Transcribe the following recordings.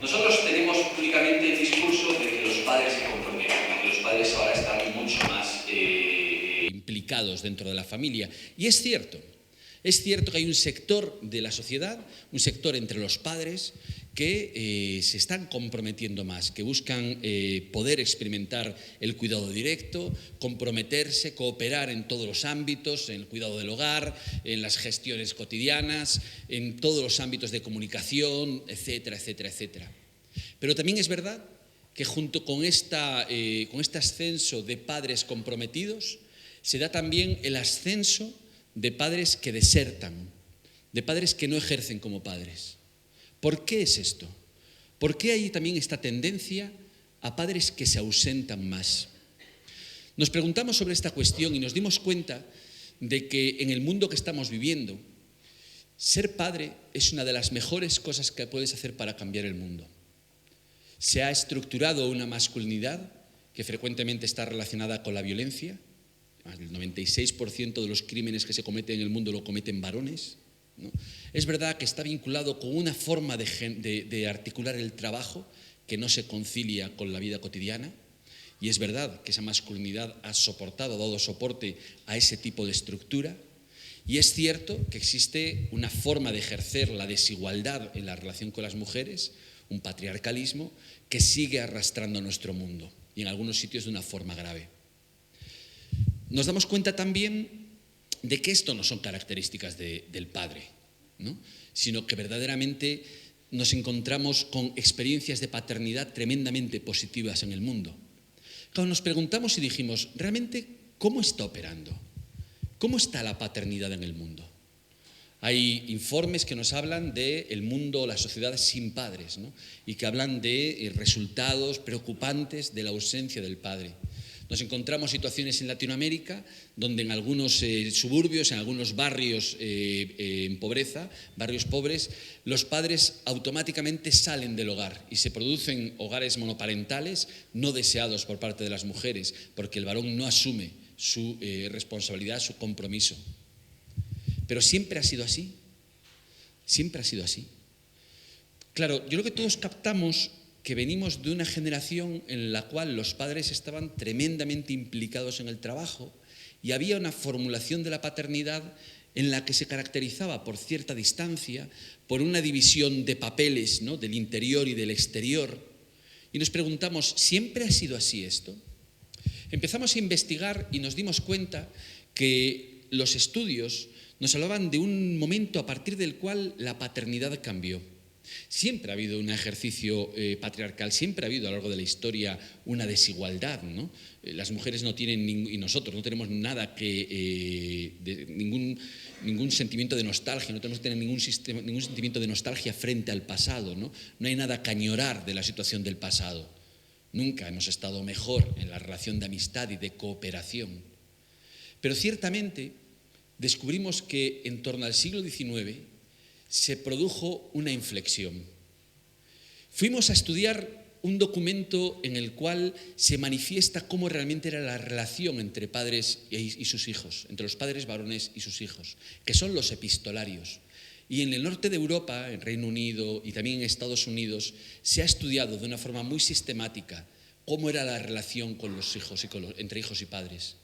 Nosotros tenemos únicamente el discurso de que los padres se comprometen, que los padres ahora están mucho más implicados dentro de la familia. Y es cierto que hay un sector de la sociedad, un sector entre los padres, que se están comprometiendo más, que buscan poder experimentar el cuidado directo, comprometerse, cooperar en todos los ámbitos, en el cuidado del hogar, en las gestiones cotidianas, en todos los ámbitos de comunicación, etcétera, etcétera, etcétera. Pero también es verdad que junto con este ascenso de padres comprometidos, se da también el ascenso de padres que desertan, de padres que no ejercen como padres. ¿Por qué es esto? ¿Por qué hay también esta tendencia a padres que se ausentan más? Nos preguntamos sobre esta cuestión y nos dimos cuenta de que en el mundo que estamos viviendo, ser padre es una de las mejores cosas que puedes hacer para cambiar el mundo. Se ha estructurado una masculinidad que frecuentemente está relacionada con la violencia. El 96% de los crímenes que se cometen en el mundo lo cometen varones, ¿no? Es verdad que está vinculado con una forma de articular el trabajo que no se concilia con la vida cotidiana, y es verdad que esa masculinidad ha dado soporte a ese tipo de estructura, y es cierto que existe una forma de ejercer la desigualdad en la relación con las mujeres, un patriarcalismo que sigue arrastrando a nuestro mundo, y en algunos sitios de una forma grave. Nos damos cuenta también de que esto no son características del padre, ¿no? Sino que verdaderamente nos encontramos con experiencias de paternidad tremendamente positivas en el mundo. Cuando nos preguntamos y dijimos, ¿realmente cómo está operando? ¿Cómo está la paternidad en el mundo? Hay informes que nos hablan del mundo, la sociedad sin padres, ¿no? Y que hablan de resultados preocupantes de la ausencia del padre. Nos encontramos situaciones en Latinoamérica donde en algunos suburbios, en algunos barrios en pobreza, barrios pobres, los padres automáticamente salen del hogar y se producen hogares monoparentales no deseados por parte de las mujeres, porque el varón no asume su responsabilidad, su compromiso. Pero siempre ha sido así. Siempre ha sido así. Claro, yo creo que todos captamos que venimos de una generación en la cual los padres estaban tremendamente implicados en el trabajo y había una formulación de la paternidad en la que se caracterizaba por cierta distancia, por una división de papeles, ¿no?, del interior y del exterior. Y nos preguntamos, ¿siempre ha sido así esto? Empezamos a investigar y nos dimos cuenta que los estudios nos hablaban de un momento a partir del cual la paternidad cambió. Siempre ha habido un ejercicio patriarcal, siempre ha habido a lo largo de la historia una desigualdad, ¿no? Las mujeres no tienen, y nosotros no tenemos nada ningún sentimiento de nostalgia, no tenemos que tener ningún sentimiento de nostalgia frente al pasado, ¿no? No hay nada que añorar de la situación del pasado. Nunca hemos estado mejor en la relación de amistad y de cooperación. Pero ciertamente descubrimos que en torno al siglo XIX se produjo una inflexión. Fuimos a estudiar un documento en el cual se manifiesta cómo realmente era la relación entre padres y sus hijos, entre los padres varones y sus hijos, que son los epistolarios. Y en el norte de Europa, en Reino Unido y también en Estados Unidos, se ha estudiado de una forma muy sistemática cómo era la relación con los hijos entre hijos y padres.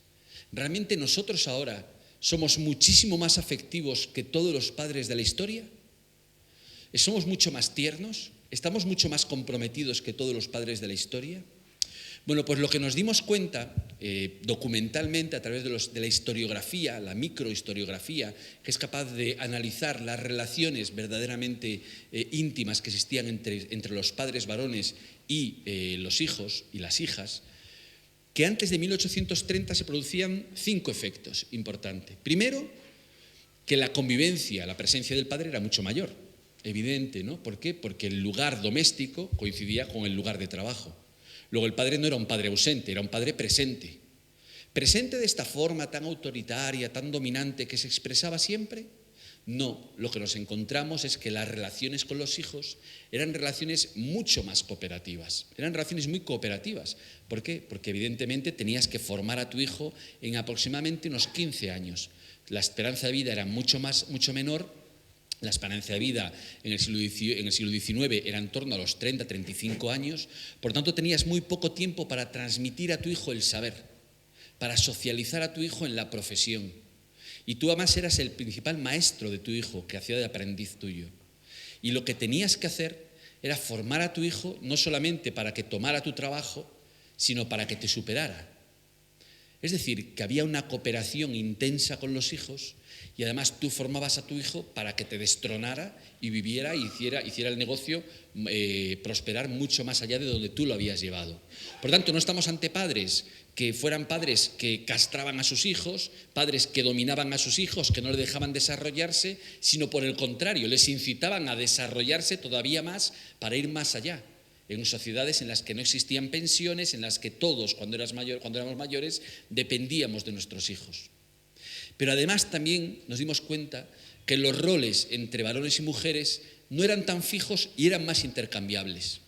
¿Realmente nosotros ahora somos muchísimo más afectivos que todos los padres de la historia? ¿Somos mucho más tiernos? ¿Estamos mucho más comprometidos que todos los padres de la historia? Bueno, pues lo que nos dimos cuenta documentalmente a través de la historiografía, la microhistoriografía, que es capaz de analizar las relaciones verdaderamente íntimas que existían entre los padres varones y los hijos y las hijas, que antes de 1830 se producían 5 efectos importantes. Primero, que la convivencia, la presencia del padre era mucho mayor, evidente, ¿no? ¿Por qué? Porque el lugar doméstico coincidía con el lugar de trabajo. Luego, el padre no era un padre ausente, era un padre presente. ¿Presente de esta forma tan autoritaria, tan dominante que se expresaba siempre? No, lo que nos encontramos es que las relaciones con los hijos eran relaciones mucho más cooperativas, eran relaciones muy cooperativas. ¿Por qué? Porque evidentemente tenías que formar a tu hijo en aproximadamente unos 15 años. La esperanza de vida era mucho menor La esperanza de vida en el siglo XIX era en torno a los 30-35 años, por tanto tenías muy poco tiempo para transmitir a tu hijo el saber, para socializar a tu hijo en la profesión. Y tú además eras el principal maestro de tu hijo, que hacía de aprendiz tuyo. Y lo que tenías que hacer era formar a tu hijo no solamente para que tomara tu trabajo, sino para que te superara. Es decir, que había una cooperación intensa con los hijos y además tú formabas a tu hijo para que te destronara y viviera y hiciera el negocio prosperar mucho más allá de donde tú lo habías llevado. Por tanto, no estamos ante padres que fueran padres que castraban a sus hijos, padres que dominaban a sus hijos, que no les dejaban desarrollarse, sino por el contrario, les incitaban a desarrollarse todavía más para ir más allá. En sociedades en las que no existían pensiones, en las que todos, cuando éramos mayores, dependíamos de nuestros hijos. Pero además también nos dimos cuenta que los roles entre varones y mujeres no eran tan fijos y eran más intercambiables.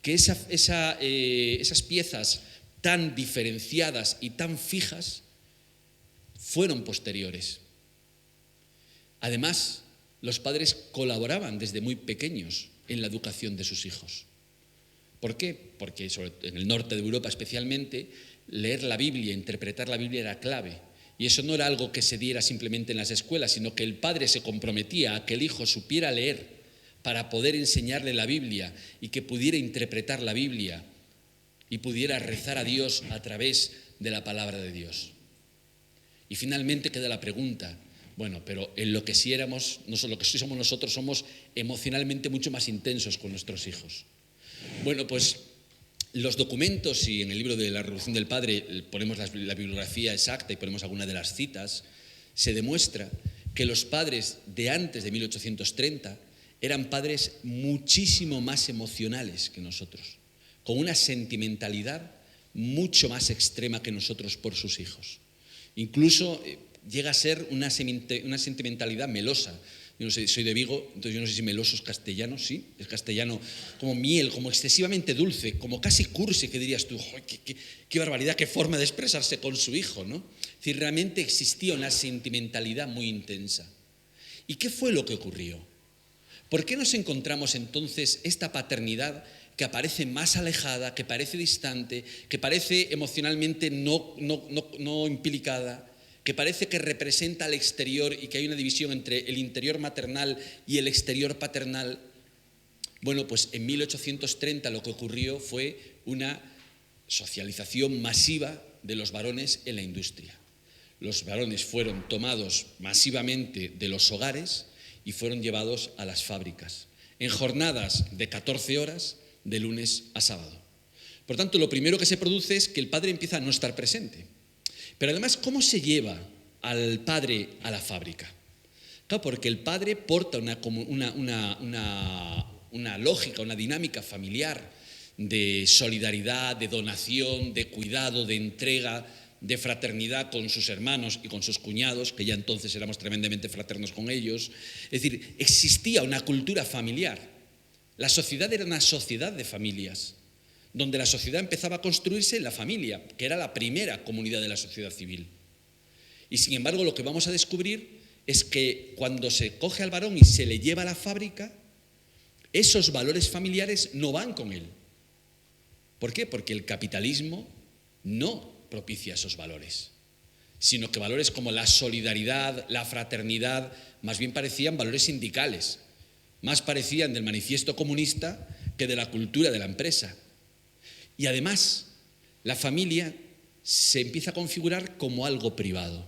Que esas piezas tan diferenciadas y tan fijas fueron posteriores. Además, los padres colaboraban desde muy pequeños en la educación de sus hijos. ¿Por qué? Porque en el norte de Europa especialmente, leer la Biblia, interpretar la Biblia era clave. Y eso no era algo que se diera simplemente en las escuelas, sino que el padre se comprometía a que el hijo supiera leer para poder enseñarle la Biblia y que pudiera interpretar la Biblia y pudiera rezar a Dios a través de la palabra de Dios. Y finalmente queda la pregunta, bueno, pero en lo que sí éramos, no solo lo que sí somos nosotros, somos emocionalmente mucho más intensos con nuestros hijos. Bueno, pues los documentos, y en el libro de la Revolución del Padre ponemos la bibliografía exacta y ponemos algunas de las citas, se demuestra que los padres de antes de 1830 eran padres muchísimo más emocionales que nosotros, con una sentimentalidad mucho más extrema que nosotros por sus hijos. Incluso llega a ser una sentimentalidad melosa. Yo no sé, soy de Vigo, entonces yo no sé si meloso es castellano, sí, es castellano como miel, como excesivamente dulce, como casi cursi, que dirías tú, qué barbaridad, qué forma de expresarse con su hijo, ¿no? Es decir, realmente existía una sentimentalidad muy intensa. ¿Y qué fue lo que ocurrió? ¿Por qué nos encontramos entonces esta paternidad que aparece más alejada, que parece distante, que parece emocionalmente no implicada, que parece que representa al exterior y que hay una división entre el interior maternal y el exterior paternal? Bueno, pues en 1830 lo que ocurrió fue una socialización masiva de los varones en la industria. Los varones fueron tomados masivamente de los hogares y fueron llevados a las fábricas, en jornadas de 14 horas, de lunes a sábado. Por tanto, lo primero que se produce es que el padre empieza a no estar presente. Pero además, ¿cómo se lleva al padre a la fábrica? Claro, porque el padre porta una lógica, una dinámica familiar de solidaridad, de donación, de cuidado, de entrega, de fraternidad con sus hermanos y con sus cuñados, que ya entonces éramos tremendamente fraternos con ellos. Es decir, existía una cultura familiar. La sociedad era una sociedad de familias, donde la sociedad empezaba a construirse en la familia, que era la primera comunidad de la sociedad civil. Y sin embargo, lo que vamos a descubrir es que cuando se coge al varón y se le lleva a la fábrica, esos valores familiares no van con él. ¿Por qué? Porque el capitalismo no propicia esos valores, sino que valores como la solidaridad, la fraternidad, más bien parecían valores sindicales, más parecían del manifiesto comunista que de la cultura de la empresa. Y además, la familia se empieza a configurar como algo privado.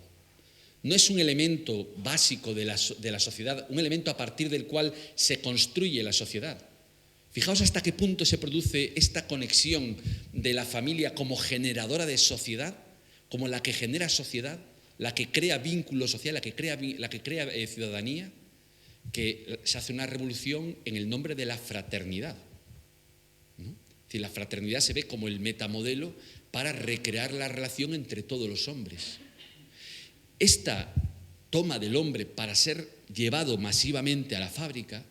No es un elemento básico de la sociedad, un elemento a partir del cual se construye la sociedad. Fijaos hasta qué punto se produce esta conexión de la familia como generadora de sociedad, como la que genera sociedad, la que crea vínculo social, la que crea ciudadanía, que se hace una revolución en el nombre de la fraternidad, ¿no? Es decir, la fraternidad se ve como el metamodelo para recrear la relación entre todos los hombres. Esta toma del hombre para ser llevado masivamente a la fábrica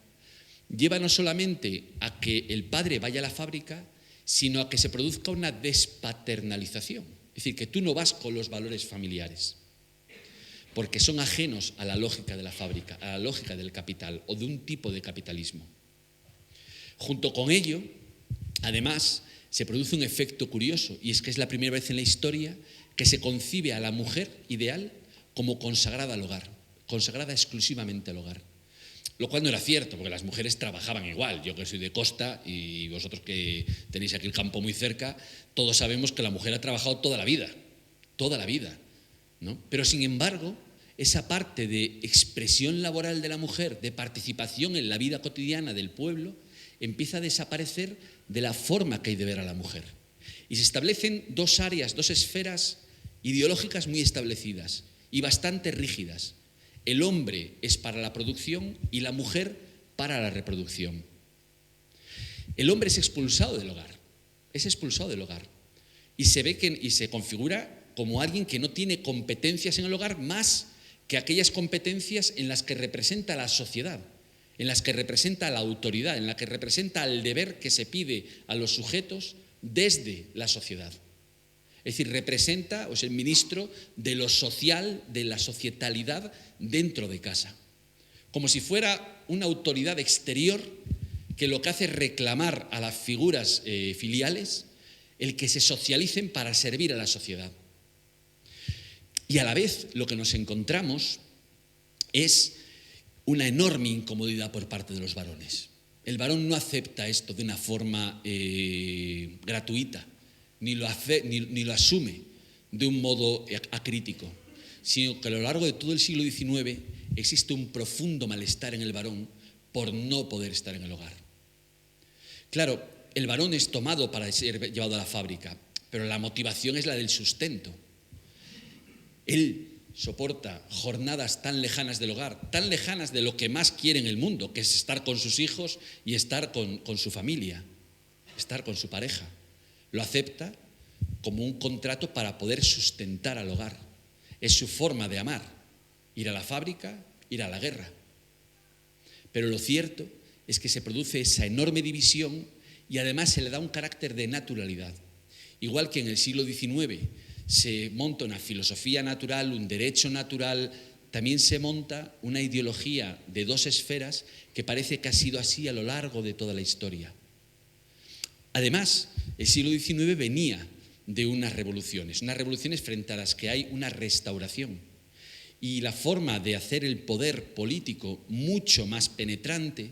lleva no solamente a que el padre vaya a la fábrica, sino a que se produzca una despaternalización. Es decir, que tú no vas con los valores familiares. porque son ajenos a la lógica de la fábrica, a la lógica del capital o de un tipo de capitalismo. Junto con ello, además, se produce un efecto curioso, y es que es la primera vez en la historia que se concibe a la mujer ideal como consagrada al hogar, consagrada exclusivamente al hogar. Lo cual no era cierto, porque las mujeres trabajaban igual. Yo que soy de costa y vosotros que tenéis aquí el campo muy cerca, todos sabemos que la mujer ha trabajado toda la vida, ¿no? Pero sin embargo, esa parte de expresión laboral de la mujer, de participación en la vida cotidiana del pueblo, empieza a desaparecer de la forma que hay de ver a la mujer. Y se establecen dos áreas, dos esferas ideológicas muy establecidas y bastante rígidas. El hombre es para la producción y la mujer para la reproducción. El hombre es expulsado del hogar, y se ve y se configura como alguien que no tiene competencias en el hogar más que aquellas competencias en las que representa la sociedad, en las que representa la autoridad, en las que representa el deber que se pide a los sujetos desde la sociedad. Es decir, representa o es el ministro de lo social, de la societalidad dentro de casa. Como si fuera una autoridad exterior que lo que hace es reclamar a las figuras filiales el que se socialicen para servir a la sociedad. Y a la vez lo que nos encontramos es una enorme incomodidad por parte de los varones. El varón no acepta esto de una forma gratuita, ni lo asume de un modo acrítico, sino que a lo largo de todo el siglo XIX existe un profundo malestar en el varón por no poder estar en el hogar. Claro, el varón es tomado para ser llevado a la fábrica, pero la motivación es la del sustento. Él soporta jornadas tan lejanas del hogar, tan lejanas de lo que más quiere en el mundo, que es estar con sus hijos y estar con su familia, estar con su pareja. Lo acepta como un contrato para poder sustentar al hogar. Es su forma de amar, ir a la fábrica, ir a la guerra. Pero lo cierto es que se produce esa enorme división y además se le da un carácter de naturalidad. Igual que en el siglo XIX se monta una filosofía natural, un derecho natural, también se monta una ideología de dos esferas que parece que ha sido así a lo largo de toda la historia. Además, el siglo XIX venía de unas revoluciones frente a las que hay una restauración. Y la forma de hacer el poder político mucho más penetrante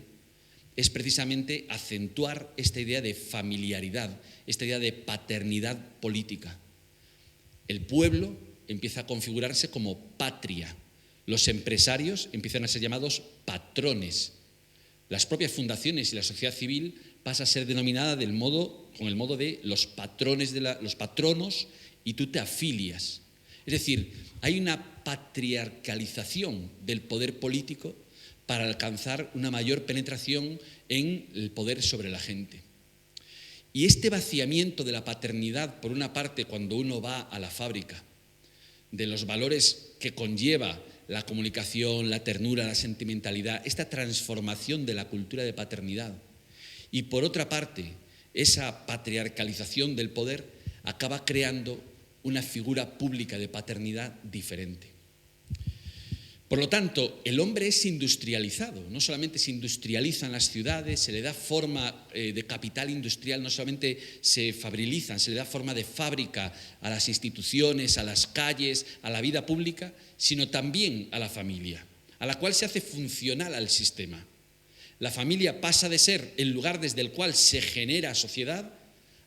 es precisamente acentuar esta idea de familiaridad, esta idea de paternidad política. El pueblo empieza a configurarse como patria. Los empresarios empiezan a ser llamados patrones. Las propias fundaciones y la sociedad civil pasa a ser denominada con el modo de los patrones los patronos, y tú te afilias. Es decir, hay una patriarcalización del poder político para alcanzar una mayor penetración en el poder sobre la gente. Y este vaciamiento de la paternidad, por una parte, cuando uno va a la fábrica, de los valores que conlleva la comunicación, la ternura, la sentimentalidad, esta transformación de la cultura de paternidad, y por otra parte, esa patriarcalización del poder acaba creando una figura pública de paternidad diferente. Por lo tanto, el hombre es industrializado, no solamente se industrializan las ciudades, se le da forma de capital industrial, no solamente se fabrilizan, se le da forma de fábrica a las instituciones, a las calles, a la vida pública, sino también a la familia, a la cual se hace funcional al sistema. La familia pasa de ser el lugar desde el cual se genera sociedad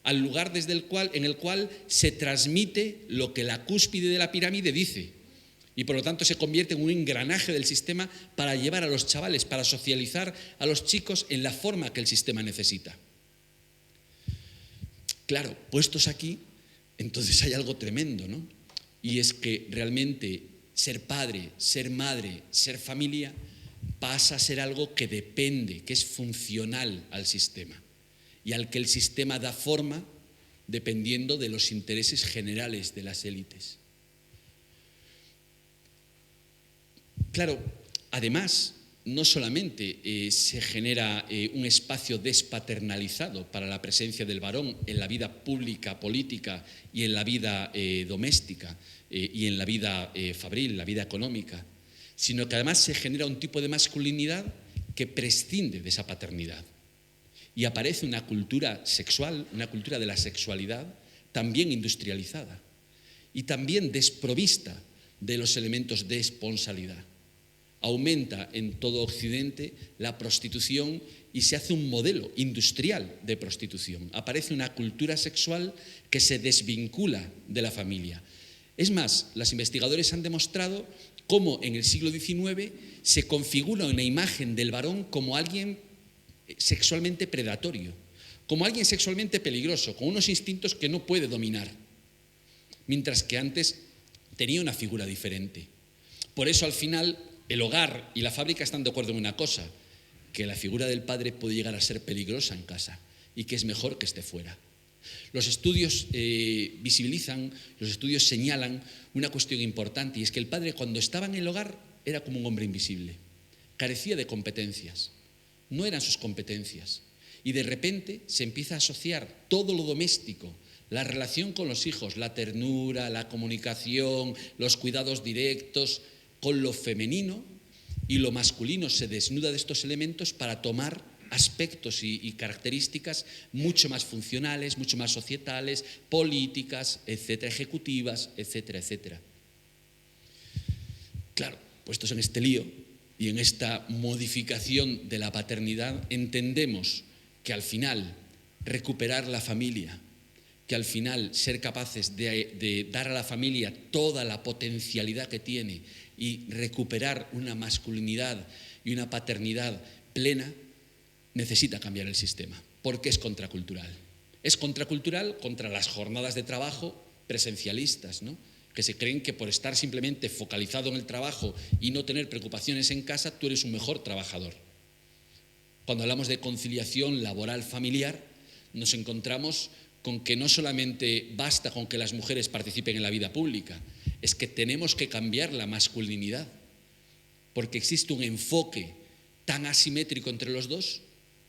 al lugar en el cual se transmite lo que la cúspide de la pirámide dice. Y por lo tanto se convierte en un engranaje del sistema para llevar a los chavales, para socializar a los chicos en la forma que el sistema necesita. Claro, puestos aquí, entonces hay algo tremendo, ¿no? Y es que realmente ser padre, ser madre, ser familia pasa a ser algo que depende, que es funcional al sistema y al que el sistema da forma dependiendo de los intereses generales de las élites. Claro, además, no solamente se genera un espacio despaternalizado para la presencia del varón en la vida pública, política y en la vida doméstica y en la vida fabril, la vida económica, sino que además se genera un tipo de masculinidad que prescinde de esa paternidad. Y aparece una cultura sexual, una cultura de la sexualidad también industrializada y también desprovista de los elementos de esponsalidad. Aumenta en todo Occidente la prostitución y se hace un modelo industrial de prostitución. Aparece una cultura sexual que se desvincula de la familia. Es más, los investigadores han demostrado cómo en el siglo XIX se configura una imagen del varón como alguien sexualmente predatorio, como alguien sexualmente peligroso, con unos instintos que no puede dominar, mientras que antes tenía una figura diferente. Por eso, al final, el hogar y la fábrica están de acuerdo en una cosa, que la figura del padre puede llegar a ser peligrosa en casa y que es mejor que esté fuera. Los estudios visibilizan, los estudios señalan una cuestión importante, y es que el padre, cuando estaba en el hogar, era como un hombre invisible, carecía de competencias, no eran sus competencias, y de repente se empieza a asociar todo lo doméstico, la relación con los hijos, la ternura, la comunicación, los cuidados directos, con lo femenino, y lo masculino se desnuda de estos elementos para tomar aspectos y características mucho más funcionales, mucho más societales, políticas, etcétera, ejecutivas, etcétera, etcétera. Claro, puestos en este lío y en esta modificación de la paternidad, entendemos que al final recuperar la familia, que al final ser capaces de dar a la familia toda la potencialidad que tiene y recuperar una masculinidad y una paternidad plena, necesita cambiar el sistema, porque es contracultural. Es contracultural contra las jornadas de trabajo presencialistas, ¿no?, que se creen que por estar simplemente focalizado en el trabajo y no tener preocupaciones en casa, tú eres un mejor trabajador. Cuando hablamos de conciliación laboral familiar, nos encontramos con que no solamente basta con que las mujeres participen en la vida pública, es que tenemos que cambiar la masculinidad, porque existe un enfoque tan asimétrico entre los dos,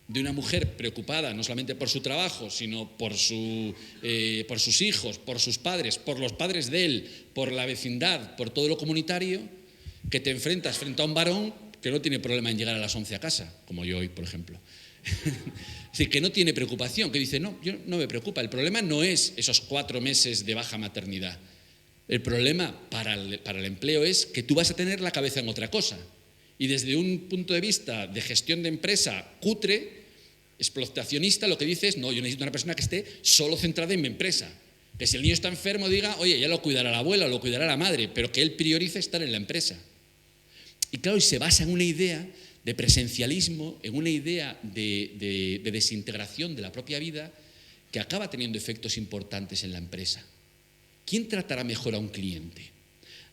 de una mujer preocupada no solamente por su trabajo, sino por sus hijos, por sus padres, por los padres de él, por la vecindad, por todo lo comunitario, que te enfrentas frente a un varón que no tiene problema en llegar a las 11 a casa, como yo hoy, por ejemplo. Es decir, que no tiene preocupación, que dice, no, yo no me preocupa. El problema no es esos 4 meses de baja maternidad. El problema para el empleo es que tú vas a tener la cabeza en otra cosa. Y desde un punto de vista de gestión de empresa cutre, explotacionista, lo que dice es, no, yo necesito una persona que esté solo centrada en mi empresa. Que si el niño está enfermo diga, oye, ya lo cuidará la abuela o lo cuidará la madre, pero que él priorice estar en la empresa. Y claro, y se basa en una idea de presencialismo, en una idea de desintegración de la propia vida que acaba teniendo efectos importantes en la empresa. ¿Quién tratará mejor a un cliente?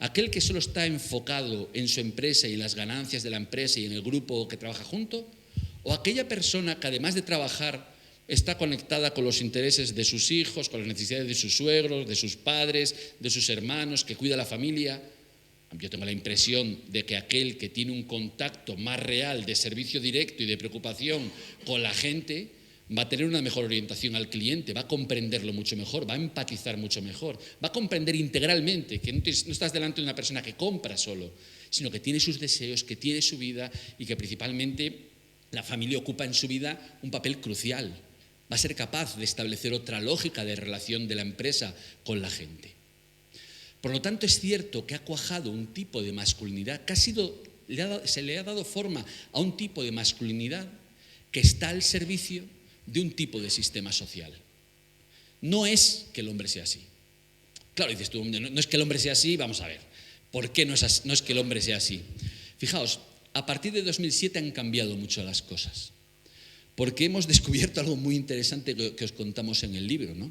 ¿Aquel que solo está enfocado en su empresa y en las ganancias de la empresa y en el grupo que trabaja junto? ¿O aquella persona que además de trabajar está conectada con los intereses de sus hijos, con las necesidades de sus suegros, de sus padres, de sus hermanos, que cuida a la familia? Yo tengo la impresión de que aquel que tiene un contacto más real de servicio directo y de preocupación con la gente va a tener una mejor orientación al cliente, va a comprenderlo mucho mejor, va a empatizar mucho mejor, va a comprender integralmente que no estás delante de una persona que compra solo, sino que tiene sus deseos, que tiene su vida y que principalmente la familia ocupa en su vida un papel crucial. Va a ser capaz de establecer otra lógica de relación de la empresa con la gente. Por lo tanto, es cierto que ha cuajado un tipo de masculinidad, que se le ha dado forma a un tipo de masculinidad que está al servicio de un tipo de sistema social. No es que el hombre sea así. Claro, dices tú, no es que el hombre sea así, vamos a ver. ¿Por qué no es que el hombre sea así? Fijaos, a partir de 2007 han cambiado mucho las cosas, porque hemos descubierto algo muy interesante que os contamos en el libro, ¿no?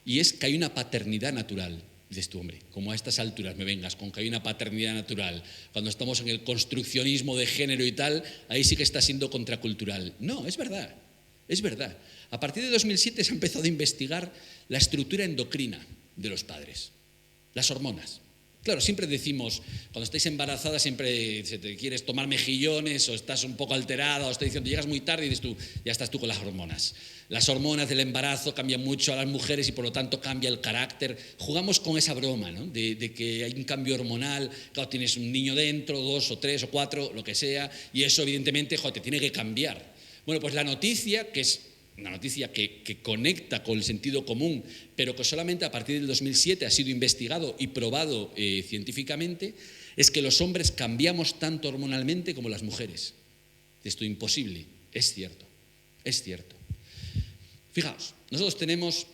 Y es que hay una paternidad natural. Dices tú, hombre, como a estas alturas me vengas con que hay una paternidad natural, cuando estamos en el construccionismo de género y tal, ahí sí que está siendo contracultural. No, es verdad, es verdad. A partir de 2007 se ha empezado a investigar la estructura endocrina de los padres, las hormonas. Claro, siempre decimos, cuando estáis embarazada siempre se te quieres tomar mejillones o estás un poco alterada o estás diciendo, llegas muy tarde y dices tú, ya estás tú con las hormonas. Las hormonas del embarazo cambian mucho a las mujeres y por lo tanto cambia el carácter. Jugamos con esa broma, ¿no? de que hay un cambio hormonal, claro, tienes un niño dentro, 2 o 3 o 4, lo que sea, y eso evidentemente te tiene que cambiar. Bueno, pues la noticia, que es una noticia que conecta con el sentido común, pero que solamente a partir del 2007 ha sido investigado y probado científicamente, es que los hombres cambiamos tanto hormonalmente como las mujeres. Esto es imposible, es cierto, es cierto. Fijaos, nosotros tenemos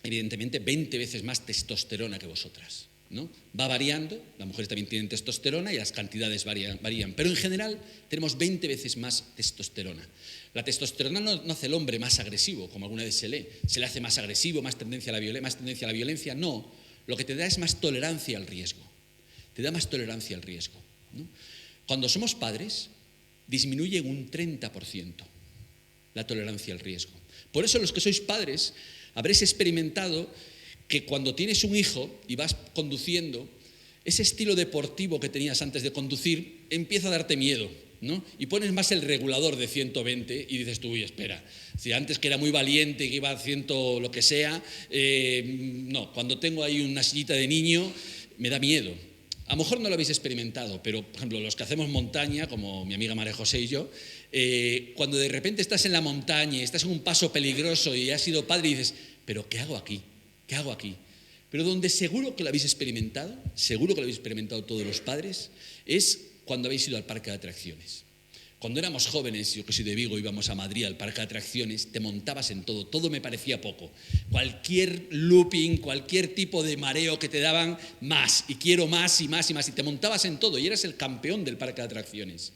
evidentemente 20 veces más testosterona que vosotras, ¿no? Va variando, las mujeres también tienen testosterona y las cantidades varían, pero en general tenemos 20 veces más testosterona. La testosterona no hace el hombre más agresivo, como alguna vez se lee. ¿Se le hace más agresivo, más tendencia a la violencia? No, lo que te da es más tolerancia al riesgo. Te da más tolerancia al riesgo, ¿no? Cuando somos padres, disminuye un 30% la tolerancia al riesgo. Por eso los que sois padres habréis experimentado que cuando tienes un hijo y vas conduciendo, ese estilo deportivo que tenías antes de conducir empieza a darte miedo, ¿no? Y pones más el regulador de 120 y dices tú, uy, espera, si antes que era muy valiente, que iba a 100 lo que sea, no, cuando tengo ahí una sillita de niño me da miedo. A lo mejor no lo habéis experimentado, pero por ejemplo los que hacemos montaña, como mi amiga María José y yo, cuando de repente estás en la montaña y estás en un paso peligroso y has sido padre y dices, pero ¿qué hago aquí? ¿Qué hago aquí? Pero donde seguro que lo habéis experimentado todos los padres, es cuando habéis ido al parque de atracciones. Cuando éramos jóvenes, yo que soy de Vigo, íbamos a Madrid al parque de atracciones, te montabas en todo me parecía poco. Cualquier looping, cualquier tipo de mareo que te daban, más, y quiero más y más y más, y te montabas en todo, y eras el campeón del parque de atracciones.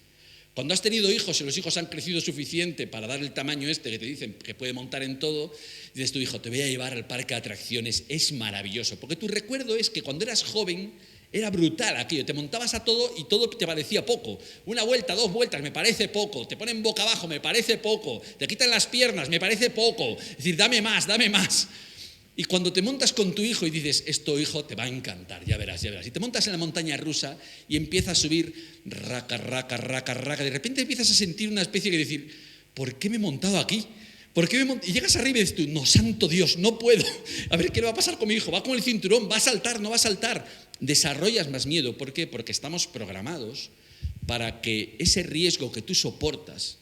Cuando has tenido hijos y los hijos han crecido suficiente para dar el tamaño este que te dicen que puede montar en todo, dices tu hijo, te voy a llevar al parque de atracciones, es maravilloso, porque tu recuerdo es que cuando eras joven era brutal aquello, te montabas a todo y todo te parecía poco. Una vuelta, 2 vueltas, me parece poco, te ponen boca abajo, me parece poco, te quitan las piernas, me parece poco, es decir, dame más, dame más. Y cuando te montas con tu hijo y dices, esto, hijo, te va a encantar, ya verás. Y te montas en la montaña rusa y empiezas a subir, raca, de repente empiezas a sentir una especie de decir, ¿por qué me he montado aquí? Y llegas arriba y dices tú, no, santo Dios, no puedo. A ver qué le va a pasar con mi hijo, va con el cinturón, va a saltar, no va a saltar. Desarrollas más miedo, ¿por qué? Porque estamos programados para que ese riesgo que tú soportas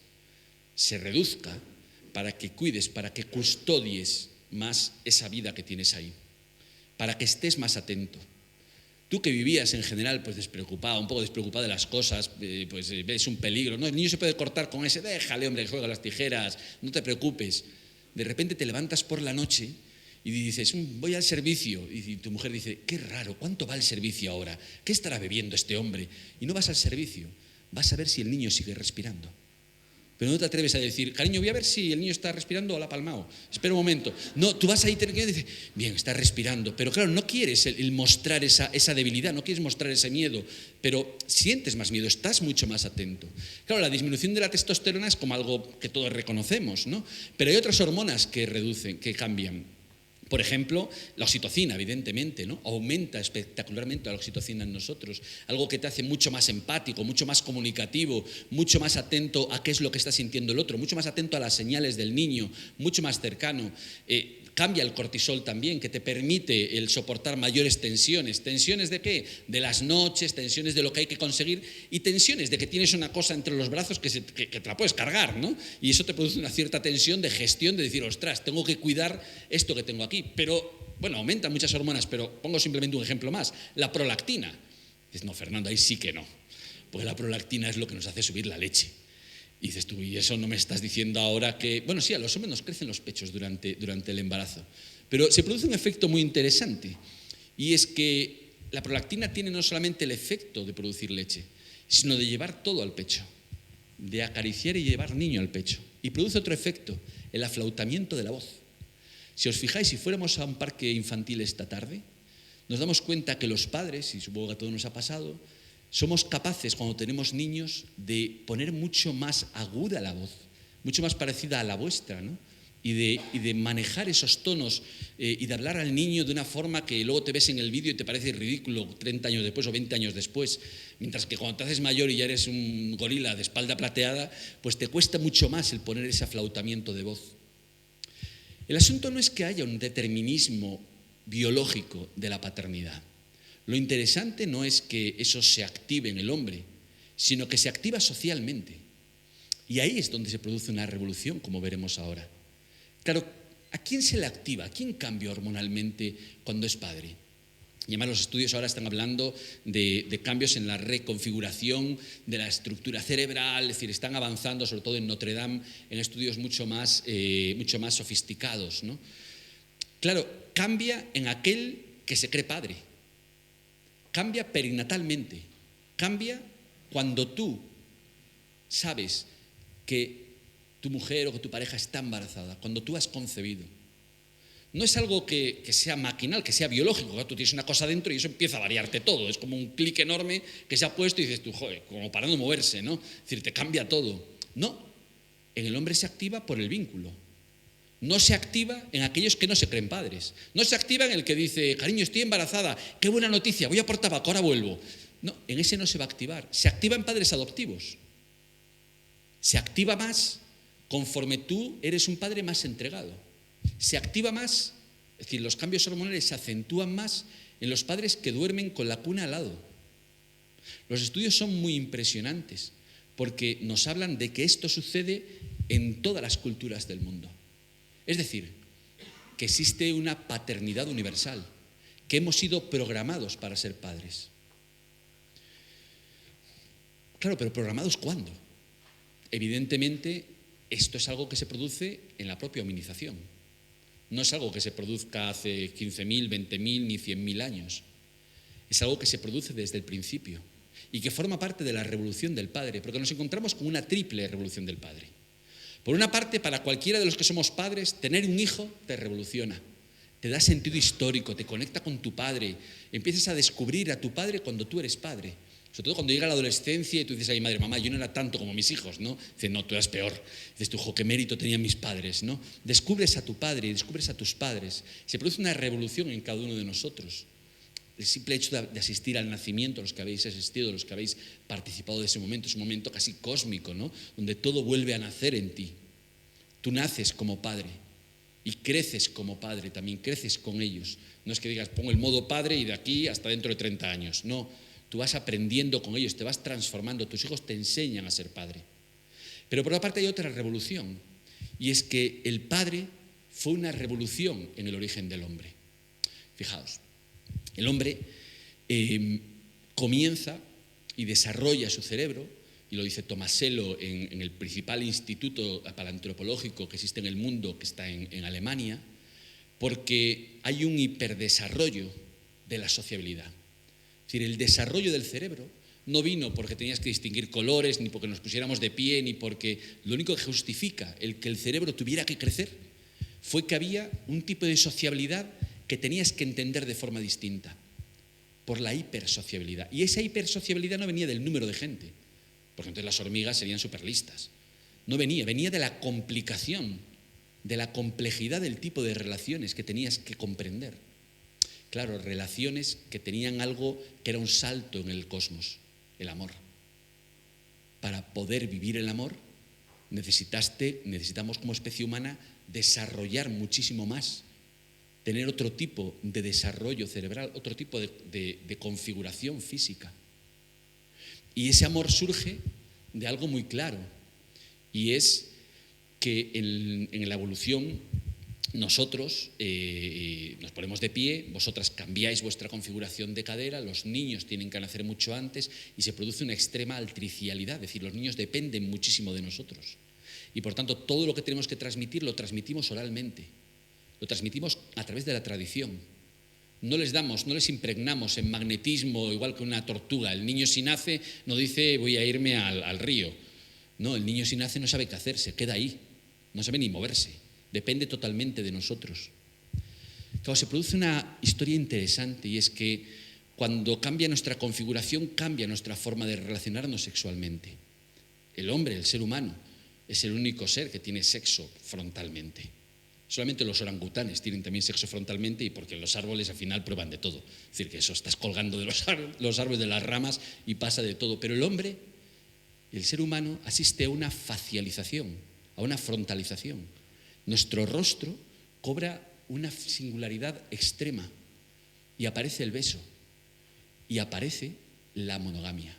se reduzca, para que cuides, para que custodies más esa vida que tienes ahí, para que estés más atento. Tú que vivías en general pues despreocupado, un poco despreocupado de las cosas, pues ves un peligro, no, el niño se puede cortar con ese, déjale hombre que juega las tijeras, no te preocupes. De repente te levantas por la noche y dices, voy al servicio, y tu mujer dice, qué raro, ¿cuánto va el servicio ahora? ¿Qué estará bebiendo este hombre? Y no vas al servicio, vas a ver si el niño sigue respirando. Pero no te atreves a decir, cariño, voy a ver si el niño está respirando o la ha palmado. Espera un momento. No, tú vas ahí y dices, bien, está respirando. Pero claro, no quieres el mostrar esa debilidad, no quieres mostrar ese miedo, pero sientes más miedo, estás mucho más atento. Claro, la disminución de la testosterona es como algo que todos reconocemos, ¿no? Pero hay otras hormonas que reducen, que cambian. Por ejemplo, la oxitocina, evidentemente, ¿no? Aumenta espectacularmente la oxitocina en nosotros, algo que te hace mucho más empático, mucho más comunicativo, mucho más atento a qué es lo que está sintiendo el otro, mucho más atento a las señales del niño, mucho más cercano. Cambia el cortisol también, que te permite el soportar mayores tensiones. ¿Tensiones de qué? De las noches, tensiones de lo que hay que conseguir y tensiones de que tienes una cosa entre los brazos que te la puedes cargar, ¿no? Y eso te produce una cierta tensión de gestión, de decir, ostras, tengo que cuidar esto que tengo aquí. Pero, bueno, aumentan muchas hormonas, pero pongo simplemente un ejemplo más. La prolactina. Dices, no, Fernando, ahí sí que no. Porque la prolactina es lo que nos hace subir la leche. Y dices tú, y eso no me estás diciendo ahora que... Bueno, sí, a los hombres nos crecen los pechos durante el embarazo, pero se produce un efecto muy interesante, y es que la prolactina tiene no solamente el efecto de producir leche, sino de llevar todo al pecho, de acariciar y llevar niño al pecho, y produce otro efecto, el aflautamiento de la voz. Si os fijáis, si fuéramos a un parque infantil esta tarde, nos damos cuenta que los padres, y supongo que a todos nos ha pasado, somos capaces, cuando tenemos niños, de poner mucho más aguda la voz, mucho más parecida a la vuestra, ¿no? y de manejar esos tonos y de hablar al niño de una forma que luego te ves en el vídeo y te parece ridículo 30 años después o 20 años después, mientras que cuando te haces mayor y ya eres un gorila de espalda plateada, pues te cuesta mucho más el poner ese aflautamiento de voz. El asunto no es que haya un determinismo biológico de la paternidad. Lo interesante no es que eso se active en el hombre, sino que se activa socialmente. Y ahí es donde se produce una revolución, como veremos ahora. Claro, ¿a quién se le activa? ¿A quién cambia hormonalmente cuando es padre? Y además los estudios ahora están hablando de cambios en la reconfiguración de la estructura cerebral, es decir, están avanzando, sobre todo en Notre Dame, en estudios mucho más sofisticados, ¿no? Claro, cambia en aquel que se cree padre, cambia perinatalmente, cambia cuando tú sabes que tu mujer o que tu pareja está embarazada, cuando tú has concebido. No es algo que sea maquinal, que sea biológico, tú tienes una cosa dentro y eso empieza a variarte todo, es como un clic enorme que se ha puesto y dices tú, joder, como para no moverse, ¿no? Es decir, te cambia todo. No, en el hombre se activa por el vínculo. No se activa en aquellos que no se creen padres. No se activa en el que dice, cariño, estoy embarazada, qué buena noticia, voy a por tabaco, ahora vuelvo. No, en ese no se va a activar. Se activa en padres adoptivos. Se activa más conforme tú eres un padre más entregado. Se activa más, es decir, los cambios hormonales se acentúan más en los padres que duermen con la cuna al lado. Los estudios son muy impresionantes porque nos hablan de que esto sucede en todas las culturas del mundo. Es decir, que existe una paternidad universal, que hemos sido programados para ser padres. Claro, pero ¿programados cuándo? Evidentemente, esto es algo que se produce en la propia hominización. No es algo que se produzca hace 15.000, 20.000 ni 100.000 años. Es algo que se produce desde el principio y que forma parte de la revolución del padre, porque nos encontramos con una triple revolución del padre. Por una parte, para cualquiera de los que somos padres, tener un hijo te revoluciona, te da sentido histórico, te conecta con tu padre, empiezas a descubrir a tu padre cuando tú eres padre. Sobre todo cuando llega la adolescencia y tú dices a mi madre, mamá, yo no era tanto como mis hijos, ¿no? Dices, no, tú eras peor. Dices, tú, qué mérito tenían mis padres, ¿no? Descubres a tu padre y descubres a tus padres. Se produce una revolución en cada uno de nosotros. El simple hecho de asistir al nacimiento, los que habéis asistido, los que habéis participado de ese momento, es un momento casi cósmico, ¿no? Donde todo vuelve a nacer en ti. Tú naces como padre y creces como padre, también creces con ellos. No es que digas, pongo el modo padre y de aquí hasta dentro de 30 años, no. Tú vas aprendiendo con ellos, te vas transformando, tus hijos te enseñan a ser padre. Pero por otra parte hay otra revolución, y es que el padre fue una revolución en el origen del hombre. Fijaos, el hombre comienza y desarrolla su cerebro, y lo dice Tomasello en el principal instituto paleoantropológico que existe en el mundo, que está en Alemania, porque hay un hiperdesarrollo de la sociabilidad. Es decir, el desarrollo del cerebro no vino porque tenías que distinguir colores, ni porque nos pusiéramos de pie, ni porque lo único que justifica el que el cerebro tuviera que crecer fue que había un tipo de sociabilidad que tenías que entender de forma distinta, por la hipersociabilidad. Y esa hipersociabilidad no venía del número de gente, porque entonces las hormigas serían superlistas. No venía de la complicación, de la complejidad del tipo de relaciones que tenías que comprender. Claro, relaciones que tenían algo que era un salto en el cosmos, el amor. Para poder vivir el amor necesitamos como especie humana desarrollar muchísimo más, tener otro tipo de desarrollo cerebral, otro tipo de configuración física. Y ese amor surge de algo muy claro, y es que en la evolución nosotros nos ponemos de pie, vosotras cambiáis vuestra configuración de cadera, los niños tienen que nacer mucho antes y se produce una extrema altricialidad, es decir, los niños dependen muchísimo de nosotros. Y por tanto, todo lo que tenemos que transmitir lo transmitimos oralmente, lo transmitimos a través de la tradición. No les impregnamos en magnetismo igual que una tortuga. El niño si nace no dice voy a irme al río. No, el niño si nace no sabe qué hacer, se queda ahí, no sabe ni moverse. Depende totalmente de nosotros. Claro, se produce una historia interesante, y es que cuando cambia nuestra configuración, cambia nuestra forma de relacionarnos sexualmente. El hombre, el ser humano, es el único ser que tiene sexo frontalmente. Solamente los orangutanes tienen también sexo frontalmente, y porque los árboles al final prueban de todo. Es decir, que eso, estás colgando de los árboles, de las ramas, y pasa de todo. Pero el hombre, el ser humano, asiste a una facialización, a una frontalización. Nuestro rostro cobra una singularidad extrema y aparece el beso y aparece la monogamia.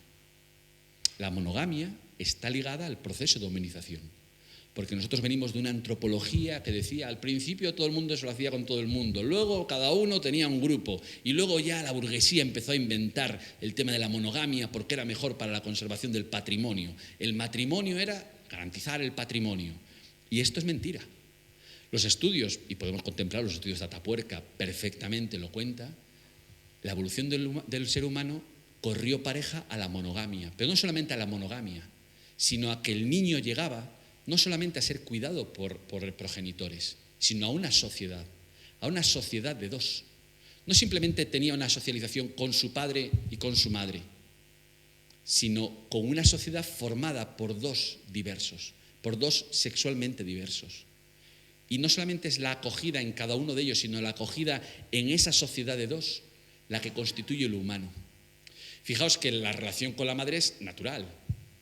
La monogamia está ligada al proceso de humanización. Porque nosotros venimos de una antropología que decía, al principio todo el mundo se lo hacía con todo el mundo, luego cada uno tenía un grupo, y luego ya la burguesía empezó a inventar el tema de la monogamia porque era mejor para la conservación del patrimonio. El matrimonio era garantizar el patrimonio. Y esto es mentira. Los estudios, y podemos contemplar los estudios de Atapuerca, perfectamente lo cuenta, la evolución del ser humano corrió pareja a la monogamia, pero no solamente a la monogamia, sino a que el niño llegaba no solamente a ser cuidado por progenitores, sino a una sociedad de dos. No simplemente tenía una socialización con su padre y con su madre, sino con una sociedad formada por dos diversos, por dos sexualmente diversos. Y no solamente es la acogida en cada uno de ellos, sino la acogida en esa sociedad de dos, la que constituye lo humano. Fijaos que la relación con la madre es natural,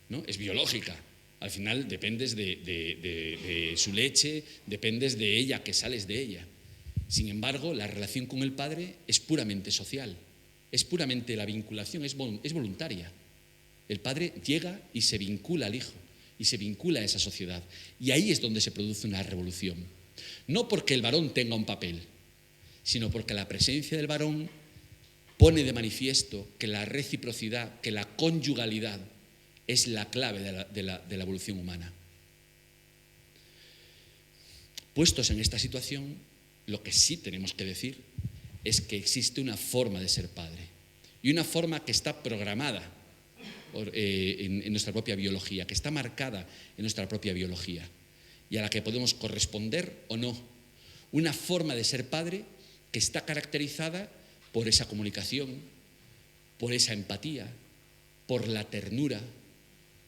¿no? Es biológica. Al final dependes de su leche, dependes de ella, que sales de ella. Sin embargo, la relación con el padre es puramente social, es puramente la vinculación, es voluntaria. El padre llega y se vincula al hijo, y se vincula a esa sociedad. Y ahí es donde se produce una revolución. No porque el varón tenga un papel, sino porque la presencia del varón pone de manifiesto que la reciprocidad, que la conyugalidad, es la clave de la evolución humana. Puestos en esta situación, lo que sí tenemos que decir es que existe una forma de ser padre, y una forma que está programada en nuestra propia biología, que está marcada en nuestra propia biología, y a la que podemos corresponder o no. Una forma de ser padre que está caracterizada por esa comunicación, por esa empatía, por la ternura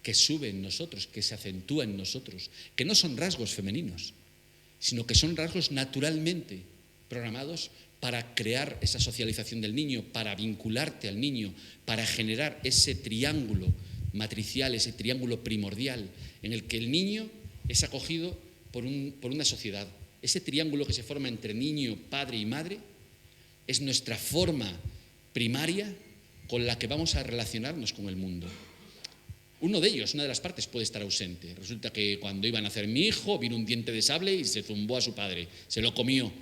que sube en nosotros, que se acentúa en nosotros, que no son rasgos femeninos, sino que son rasgos naturalmente programados para crear esa socialización del niño, para vincularte al niño, para generar ese triángulo matricial, ese triángulo primordial, en el que el niño es acogido por una sociedad. Ese triángulo que se forma entre niño, padre y madre es nuestra forma primaria con la que vamos a relacionarnos con el mundo. Uno de ellos, una de las partes, puede estar ausente. Resulta que cuando iba a nacer mi hijo, vino un diente de sable y se zumbó a su padre, se lo comió.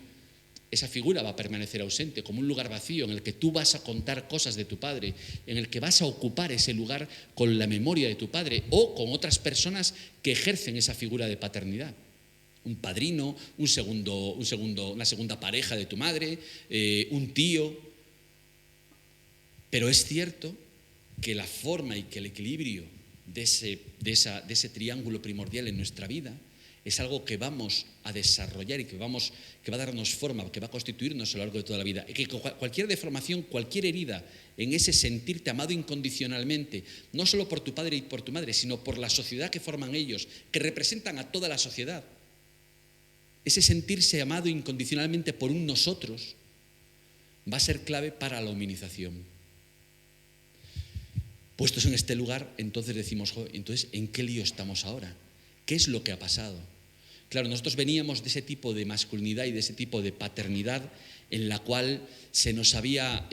Esa figura va a permanecer ausente, como un lugar vacío en el que tú vas a contar cosas de tu padre, en el que vas a ocupar ese lugar con la memoria de tu padre o con otras personas que ejercen esa figura de paternidad. Un padrino, una segunda pareja de tu madre, un tío. Pero es cierto que la forma y que el equilibrio de ese triángulo primordial en nuestra vida es algo que vamos a desarrollar y que va a darnos forma, que va a constituirnos a lo largo de toda la vida. Y que cualquier deformación, cualquier herida en ese sentirte amado incondicionalmente, no solo por tu padre y por tu madre, sino por la sociedad que forman ellos, que representan a toda la sociedad, ese sentirse amado incondicionalmente por un nosotros, va a ser clave para la humanización. Puestos en este lugar, entonces decimos, entonces, ¿en qué lío estamos ahora? ¿Qué es lo que ha pasado? Claro, nosotros veníamos de ese tipo de masculinidad y de ese tipo de paternidad en la cual se nos había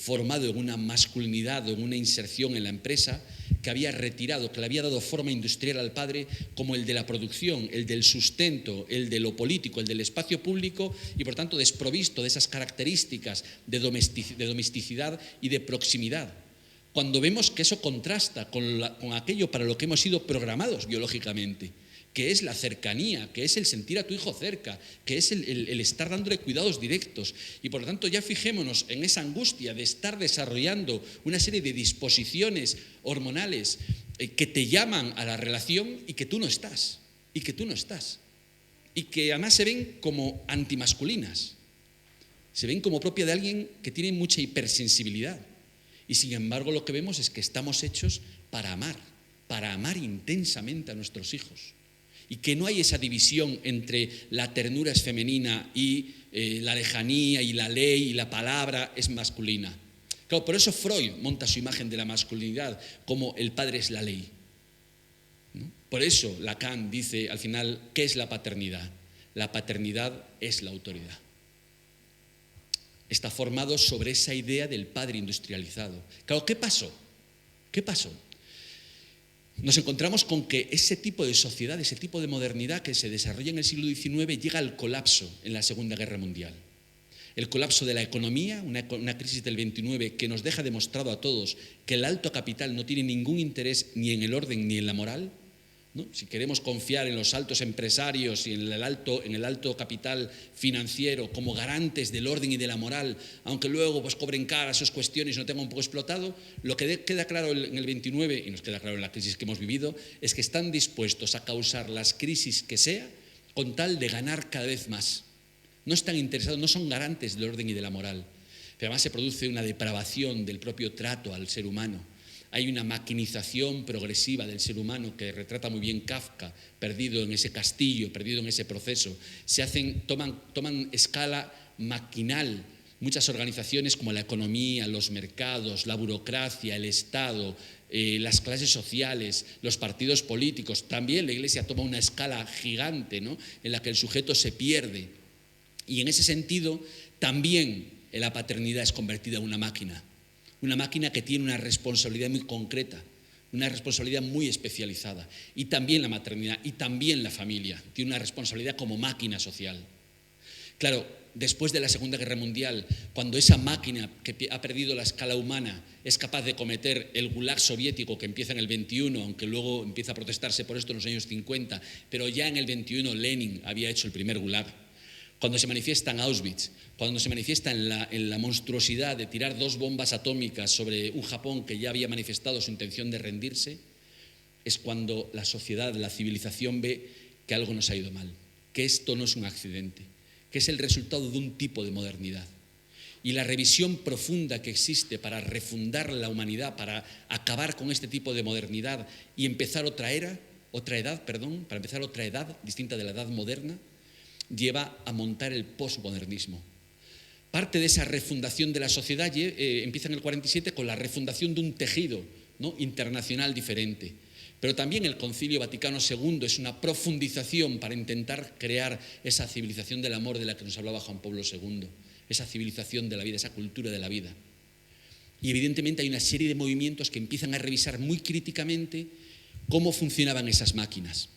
formado en una masculinidad o en una inserción en la empresa que había retirado, que le había dado forma industrial al padre como el de la producción, el del sustento, el de lo político, el del espacio público, y por tanto desprovisto de esas características de domesticidad y de proximidad. Cuando vemos que eso contrasta con aquello para lo que hemos sido programados biológicamente, que es la cercanía, que es el sentir a tu hijo cerca, que es el estar dándole cuidados directos. Y por lo tanto ya fijémonos en esa angustia de estar desarrollando una serie de disposiciones hormonales que te llaman a la relación y que tú no estás, y que además se ven como antimasculinas, se ven como propia de alguien que tiene mucha hipersensibilidad. Y sin embargo lo que vemos es que estamos hechos para amar intensamente a nuestros hijos. y que no hay esa división entre la ternura es femenina y la lejanía y la ley y la palabra es masculina. Claro, por eso Freud monta su imagen de la masculinidad como el padre es la ley, ¿no? Por eso Lacan dice al final, ¿qué es la paternidad? La paternidad es la autoridad. Está formado sobre esa idea del padre industrializado. Claro, ¿qué pasó? ¿Qué pasó? Nos encontramos con que ese tipo de sociedad, ese tipo de modernidad que se desarrolla en el siglo XIX llega al colapso en la Segunda Guerra Mundial. El colapso de la economía, una crisis del 29 que nos deja demostrado a todos que el alto capital no tiene ningún interés ni en el orden ni en la moral, ¿no? Si queremos confiar en los altos empresarios y en el alto capital financiero como garantes del orden y de la moral, aunque luego pues cobren caras sus cuestiones y no tengan un poco explotado, lo que queda claro en el 29 y nos queda claro en la crisis que hemos vivido es que están dispuestos a causar las crisis que sea con tal de ganar cada vez más. No están interesados, no son garantes del orden y de la moral. Pero además se produce una depravación del propio trato al ser humano. Hay una maquinización progresiva del ser humano que retrata muy bien Kafka, perdido en ese castillo, perdido en ese proceso. Toman escala maquinal muchas organizaciones como la economía, los mercados, la burocracia, el Estado, las clases sociales, los partidos políticos. También la Iglesia toma una escala gigante, ¿no?, en la que el sujeto se pierde. Y en ese sentido, también la paternidad es convertida en una máquina que tiene una responsabilidad muy concreta, una responsabilidad muy especializada. Y también la maternidad y también la familia tiene una responsabilidad como máquina social. Claro, después de la Segunda Guerra Mundial, cuando esa máquina que ha perdido la escala humana es capaz de cometer el gulag soviético que empieza en el 21, aunque luego empieza a protestarse por esto en los años 50, pero ya en el 21 Lenin había hecho el primer gulag. Cuando se manifiesta en Auschwitz, cuando se manifiesta en la monstruosidad de tirar 2 bombas atómicas sobre un Japón que ya había manifestado su intención de rendirse, es cuando la sociedad, la civilización ve que algo nos ha ido mal, que esto no es un accidente, que es el resultado de un tipo de modernidad. Y la revisión profunda que existe para refundar la humanidad, para acabar con este tipo de modernidad y empezar otra edad distinta de la edad moderna, lleva a montar el posmodernismo. Parte de esa refundación de la sociedad empieza en el 47 con la refundación de un tejido, ¿no?, internacional diferente. Pero también el Concilio Vaticano II es una profundización para intentar crear esa civilización del amor de la que nos hablaba Juan Pablo II, esa civilización de la vida, esa cultura de la vida. Y evidentemente hay una serie de movimientos que empiezan a revisar muy críticamente cómo funcionaban esas máquinas.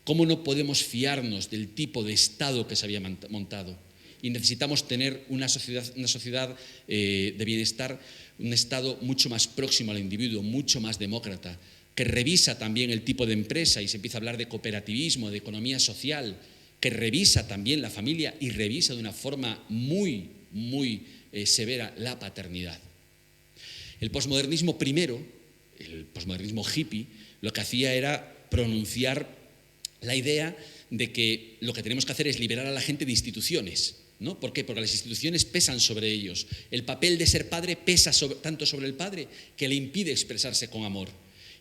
¿Cómo no podemos fiarnos del tipo de Estado que se había montado? Y necesitamos tener una sociedad de bienestar, un Estado mucho más próximo al individuo, mucho más demócrata, que revisa también el tipo de empresa y se empieza a hablar de cooperativismo, de economía social, que revisa también la familia y revisa de una forma muy, muy severa la paternidad. El posmodernismo primero, el posmodernismo hippie, lo que hacía era pronunciar la idea de que lo que tenemos que hacer es liberar a la gente de instituciones, ¿no? ¿Por qué? Porque las instituciones pesan sobre ellos. El papel de ser padre pesa tanto sobre el padre que le impide expresarse con amor.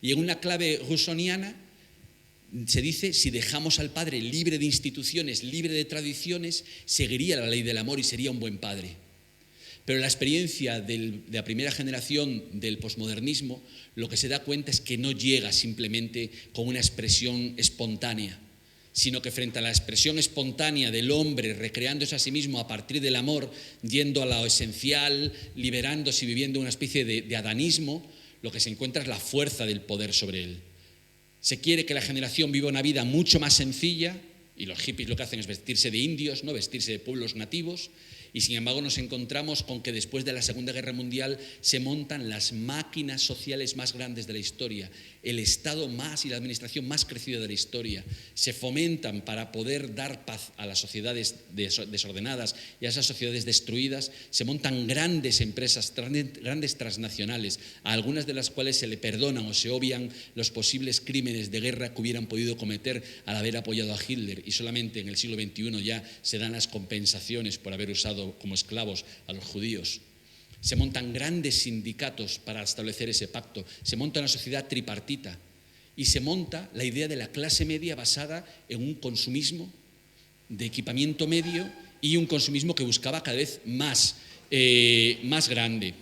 Y en una clave russoniana se dice, si dejamos al padre libre de instituciones, libre de tradiciones, seguiría la ley del amor y sería un buen padre. Pero la experiencia de la primera generación del posmodernismo, lo que se da cuenta es que no llega simplemente con una expresión espontánea, sino que frente a la expresión espontánea del hombre recreándose a sí mismo a partir del amor, yendo a lo esencial, liberándose y viviendo una especie de adanismo, lo que se encuentra es la fuerza del poder sobre él. Se quiere que la generación viva una vida mucho más sencilla, y los hippies lo que hacen es vestirse de indios, ¿no?, vestirse de pueblos nativos, y sin embargo nos encontramos con que después de la Segunda Guerra Mundial se montan las máquinas sociales más grandes de la historia, el Estado más y la administración más crecida de la historia, se fomentan para poder dar paz a las sociedades desordenadas y a esas sociedades destruidas, se montan grandes empresas, grandes transnacionales, a algunas de las cuales se le perdonan o se obvian los posibles crímenes de guerra que hubieran podido cometer al haber apoyado a Hitler, y solamente en el siglo XXI ya se dan las compensaciones por haber usado como esclavos a los judíos. Se montan grandes sindicatos para establecer ese pacto, se monta una sociedad tripartita y se monta la idea de la clase media basada en un consumismo de equipamiento medio y un consumismo que buscaba cada vez más grande.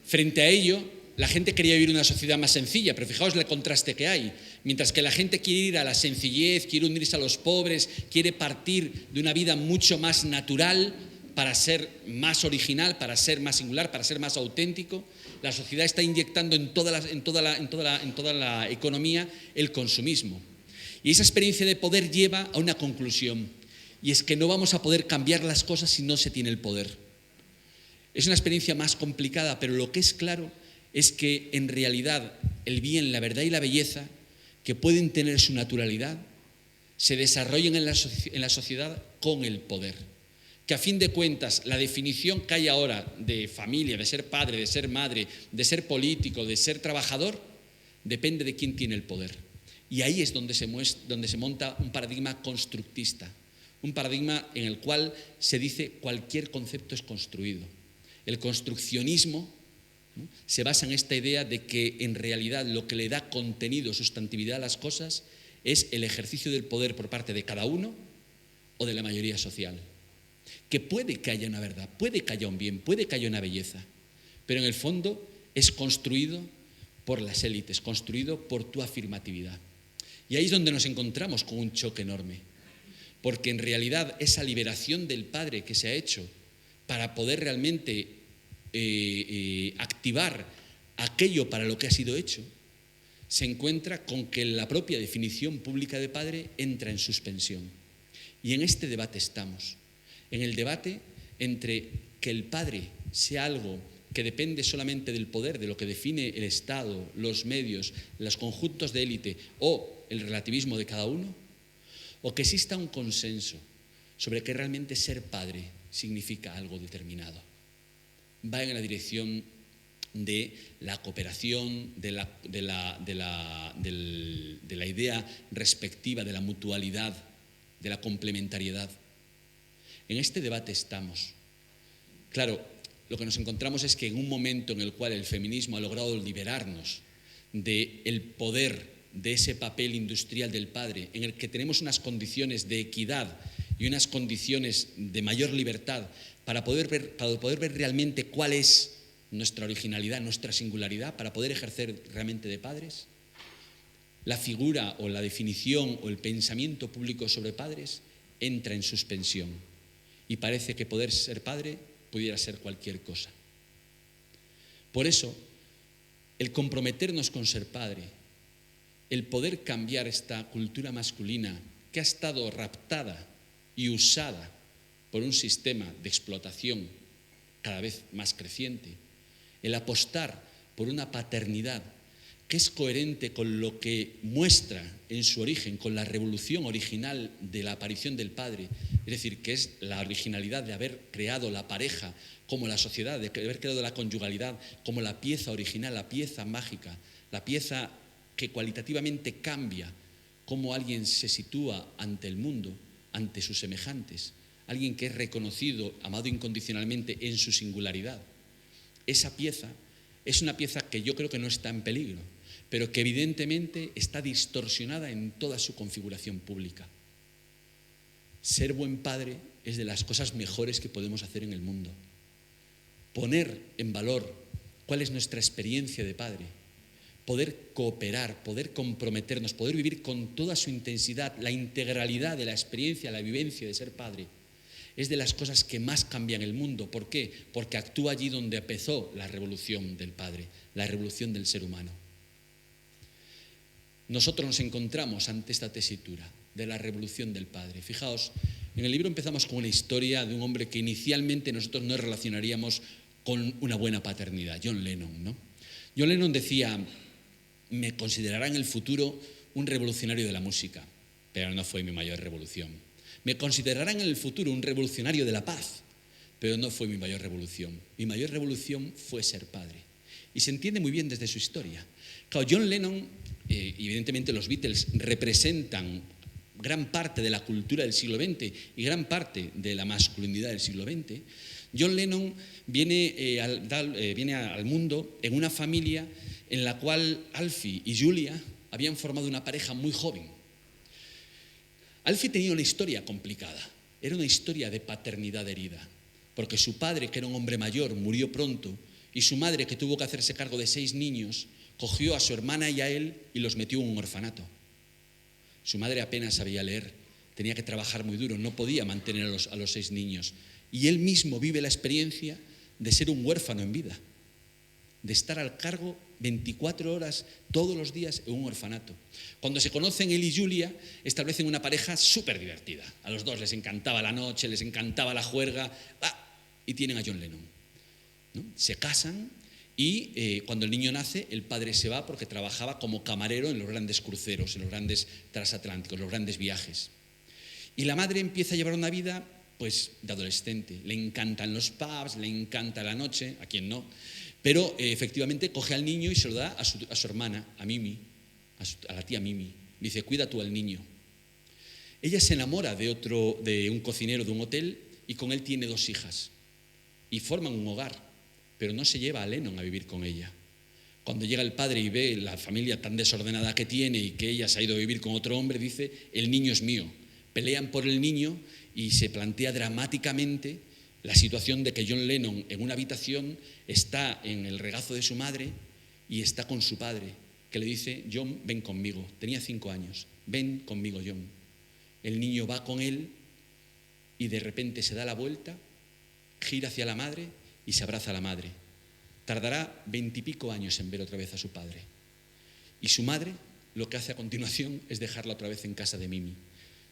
Frente a ello, la gente quería vivir una sociedad más sencilla, pero fijaos el contraste que hay. Mientras que la gente quiere ir a la sencillez, quiere unirse a los pobres, quiere partir de una vida mucho más natural para ser más original, para ser más singular, para ser más auténtico, la sociedad está inyectando en toda la economía el consumismo. Y esa experiencia de poder lleva a una conclusión, y es que no vamos a poder cambiar las cosas si no se tiene el poder. Es una experiencia más complicada, pero lo que es claro es que en realidad el bien, la verdad y la belleza, que pueden tener su naturalidad, se desarrollan en la sociedad con el poder. Que a fin de cuentas la definición que hay ahora de familia, de ser padre, de ser madre, de ser político, de ser trabajador, depende de quién tiene el poder. Y ahí es donde se monta un paradigma constructista, un paradigma en el cual se dice cualquier concepto es construido. El construccionismo, ¿no?, se basa en esta idea de que en realidad lo que le da contenido, sustantividad a las cosas es el ejercicio del poder por parte de cada uno o de la mayoría social. Que puede que haya una verdad, puede que haya un bien, puede que haya una belleza, pero en el fondo es construido por las élites, construido por tu afirmatividad. Y ahí es donde nos encontramos con un choque enorme, porque en realidad esa liberación del padre que se ha hecho para poder realmente activar aquello para lo que ha sido hecho, se encuentra con que la propia definición pública de padre entra en suspensión. Y en este debate estamos, en el debate entre que el padre sea algo que depende solamente del poder, de lo que define el Estado, los medios, los conjuntos de élite o el relativismo de cada uno, o que exista un consenso sobre que realmente ser padre significa algo determinado. Va en la dirección de la cooperación, de la idea respectiva, de la mutualidad, de la complementariedad. En este debate estamos. Claro, lo que nos encontramos es que en un momento en el cual el feminismo ha logrado liberarnos del poder de ese papel industrial del padre, en el que tenemos unas condiciones de equidad y unas condiciones de mayor libertad para poder ver realmente cuál es nuestra originalidad, nuestra singularidad, para poder ejercer realmente de padres, la figura o la definición o el pensamiento público sobre padres entra en suspensión y parece que poder ser padre pudiera ser cualquier cosa. Por eso, el comprometernos con ser padre, el poder cambiar esta cultura masculina que ha estado raptada y usada por un sistema de explotación cada vez más creciente, el apostar por una paternidad que es coherente con lo que muestra en su origen, con la revolución original de la aparición del padre, es decir, que es la originalidad de haber creado la pareja como la sociedad, de haber creado la conyugalidad como la pieza original, la pieza mágica, la pieza que cualitativamente cambia cómo alguien se sitúa ante el mundo, ante sus semejantes, alguien que es reconocido, amado incondicionalmente en su singularidad. Esa pieza es una pieza que yo creo que no está en peligro, pero que evidentemente está distorsionada en toda su configuración pública. Ser buen padre es de las cosas mejores que podemos hacer en el mundo. Poner en valor cuál es nuestra experiencia de padre, poder cooperar, poder comprometernos, poder vivir con toda su intensidad, la integralidad de la experiencia, la vivencia de ser padre, es de las cosas que más cambian el mundo. ¿Por qué? Porque actúa allí donde empezó la revolución del padre, la revolución del ser humano. Nosotros nos encontramos ante esta tesitura de la revolución del padre. Fijaos, en el libro empezamos con una historia de un hombre que inicialmente nosotros no relacionaríamos con una buena paternidad, John Lennon, ¿no? John Lennon decía: me considerará en el futuro un revolucionario de la música, pero no fue mi mayor revolución. Me considerarán en el futuro un revolucionario de la paz, pero no fue mi mayor revolución. Mi mayor revolución fue ser padre. Y se entiende muy bien desde su historia. Claro, John Lennon, evidentemente los Beatles representan gran parte de la cultura del siglo XX y gran parte de la masculinidad del siglo XX. John Lennon viene al mundo en una familia en la cual Alfie y Julia habían formado una pareja muy joven. Alfie tenía una historia complicada, era una historia de paternidad herida, porque su padre, que era un hombre mayor, murió pronto, y su madre, que tuvo que hacerse cargo de 6 niños, cogió a su hermana y a él y los metió en un orfanato. Su madre apenas sabía leer, tenía que trabajar muy duro, no podía mantener a los 6 niños. Y él mismo vive la experiencia de ser un huérfano en vida, de estar al cargo 24 horas todos los días en un orfanato. Cuando se conocen él y Julia, establecen una pareja súper divertida. A los dos les encantaba la noche, les encantaba la juerga, y tienen a John Lennon, ¿no? Se casan y cuando el niño nace, el padre se va porque trabajaba como camarero en los grandes cruceros, en los grandes transatlánticos, los grandes viajes. Y la madre empieza a llevar una vida pues de adolescente. Le encantan los pubs, le encanta la noche, a quien no, pero efectivamente coge al niño y se lo da a su hermana, a Mimi, a la tía Mimi. Dice, cuida tú al niño. Ella se enamora de un cocinero de un hotel y con él tiene 2 hijas. Y forman un hogar, pero no se lleva a Lennon a vivir con ella. Cuando llega el padre y ve la familia tan desordenada que tiene y que ella se ha ido a vivir con otro hombre, dice, el niño es mío. Pelean por el niño y se plantea dramáticamente la situación de que John Lennon en una habitación está en el regazo de su madre y está con su padre, que le dice, John, ven conmigo. Tenía 5 años, ven conmigo, John. El niño va con él y de repente se da la vuelta, gira hacia la madre y se abraza a la madre. Tardará 20 y pico años en ver otra vez a su padre. Y su madre lo que hace a continuación es dejarla otra vez en casa de Mimi.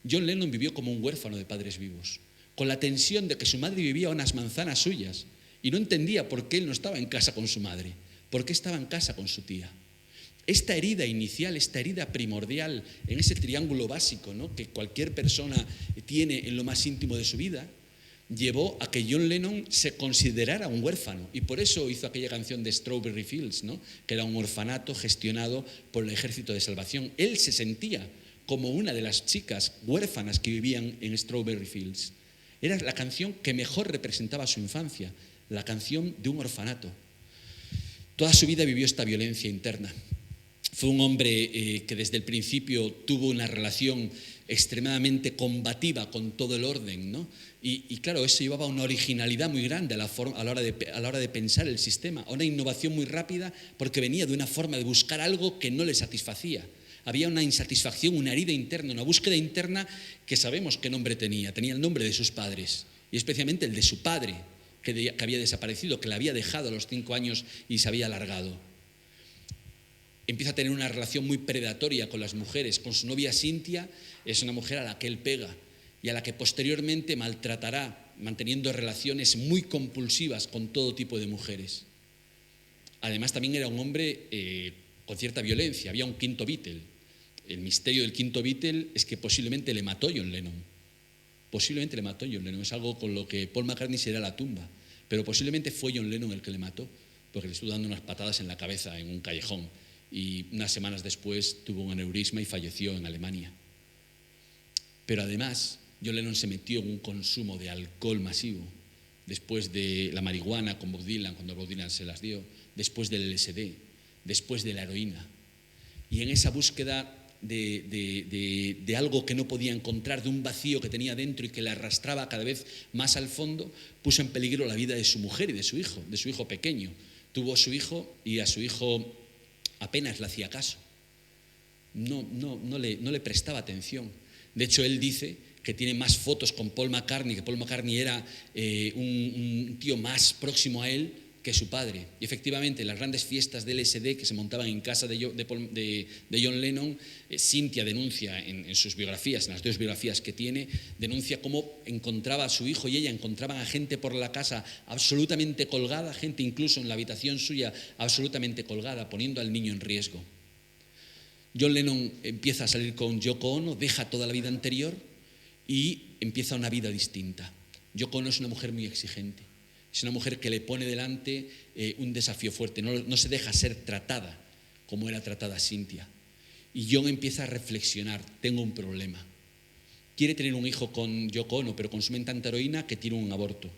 John Lennon vivió como un huérfano de padres vivos, con la tensión de que su madre vivía a unas manzanas suyas y no entendía por qué él no estaba en casa con su madre, por qué estaba en casa con su tía. Esta herida inicial, esta herida primordial en ese triángulo básico, ¿no?, que cualquier persona tiene en lo más íntimo de su vida, llevó a que John Lennon se considerara un huérfano y por eso hizo aquella canción de Strawberry Fields, ¿no?, que era un orfanato gestionado por el Ejército de Salvación. Él se sentía como una de las chicas huérfanas que vivían en Strawberry Fields. Era la canción que mejor representaba su infancia, la canción de un orfanato. Toda su vida vivió esta violencia interna. Fue un hombre que desde el principio tuvo una relación extremadamente combativa con todo el orden, ¿no? Y claro, eso llevaba a una originalidad muy grande a la hora de pensar el sistema, a una innovación muy rápida, porque venía de una forma de buscar algo que no le satisfacía. Había una insatisfacción, una herida interna, una búsqueda interna que sabemos qué nombre tenía. Tenía el nombre de sus padres, y especialmente el de su padre, que había desaparecido, que le había dejado a los 5 años y se había alargado. Empieza a tener una relación muy predatoria con las mujeres. Con su novia Cynthia, es una mujer a la que él pega y a la que posteriormente maltratará, manteniendo relaciones muy compulsivas con todo tipo de mujeres. Además, también era un hombre con cierta violencia. Había un quinto Beatle. El misterio del quinto Beatle es que posiblemente le mató John Lennon. Posiblemente le mató John Lennon. Es algo con lo que Paul McCartney se irá a la tumba. Pero posiblemente fue John Lennon el que le mató, porque le estuvo dando unas patadas en la cabeza en un callejón. Y unas semanas después tuvo un aneurisma y falleció en Alemania. Pero además, John Lennon se metió en un consumo de alcohol masivo, después de la marihuana con Bob Dylan, cuando Bob Dylan se las dio, después del LSD, después de la heroína. Y en esa búsqueda de algo que no podía encontrar, de un vacío que tenía dentro y que le arrastraba cada vez más al fondo, puso en peligro la vida de su mujer y de su hijo pequeño. Tuvo a su hijo y a su hijo apenas le hacía caso, no le prestaba atención. De hecho, él dice que tiene más fotos con Paul McCartney, que Paul McCartney era un tío más próximo a él que su padre. Y efectivamente, en las grandes fiestas de LSD que se montaban en casa de John Lennon, Cynthia denuncia en sus biografías, en las 2 biografías que tiene, denuncia cómo encontraba a su hijo y ella encontraban a gente por la casa absolutamente colgada, gente incluso en la habitación suya absolutamente colgada, poniendo al niño en riesgo. John Lennon empieza a salir con Yoko Ono, deja toda la vida anterior y empieza una vida distinta. Yoko Ono es una mujer muy exigente. Es una mujer que le pone delante un desafío fuerte, no se deja ser tratada como era tratada Cynthia. Y John empieza a reflexionar, tengo un problema. Quiere tener un hijo con Yoko Ono, pero consumen tanta heroína que tiene un aborto.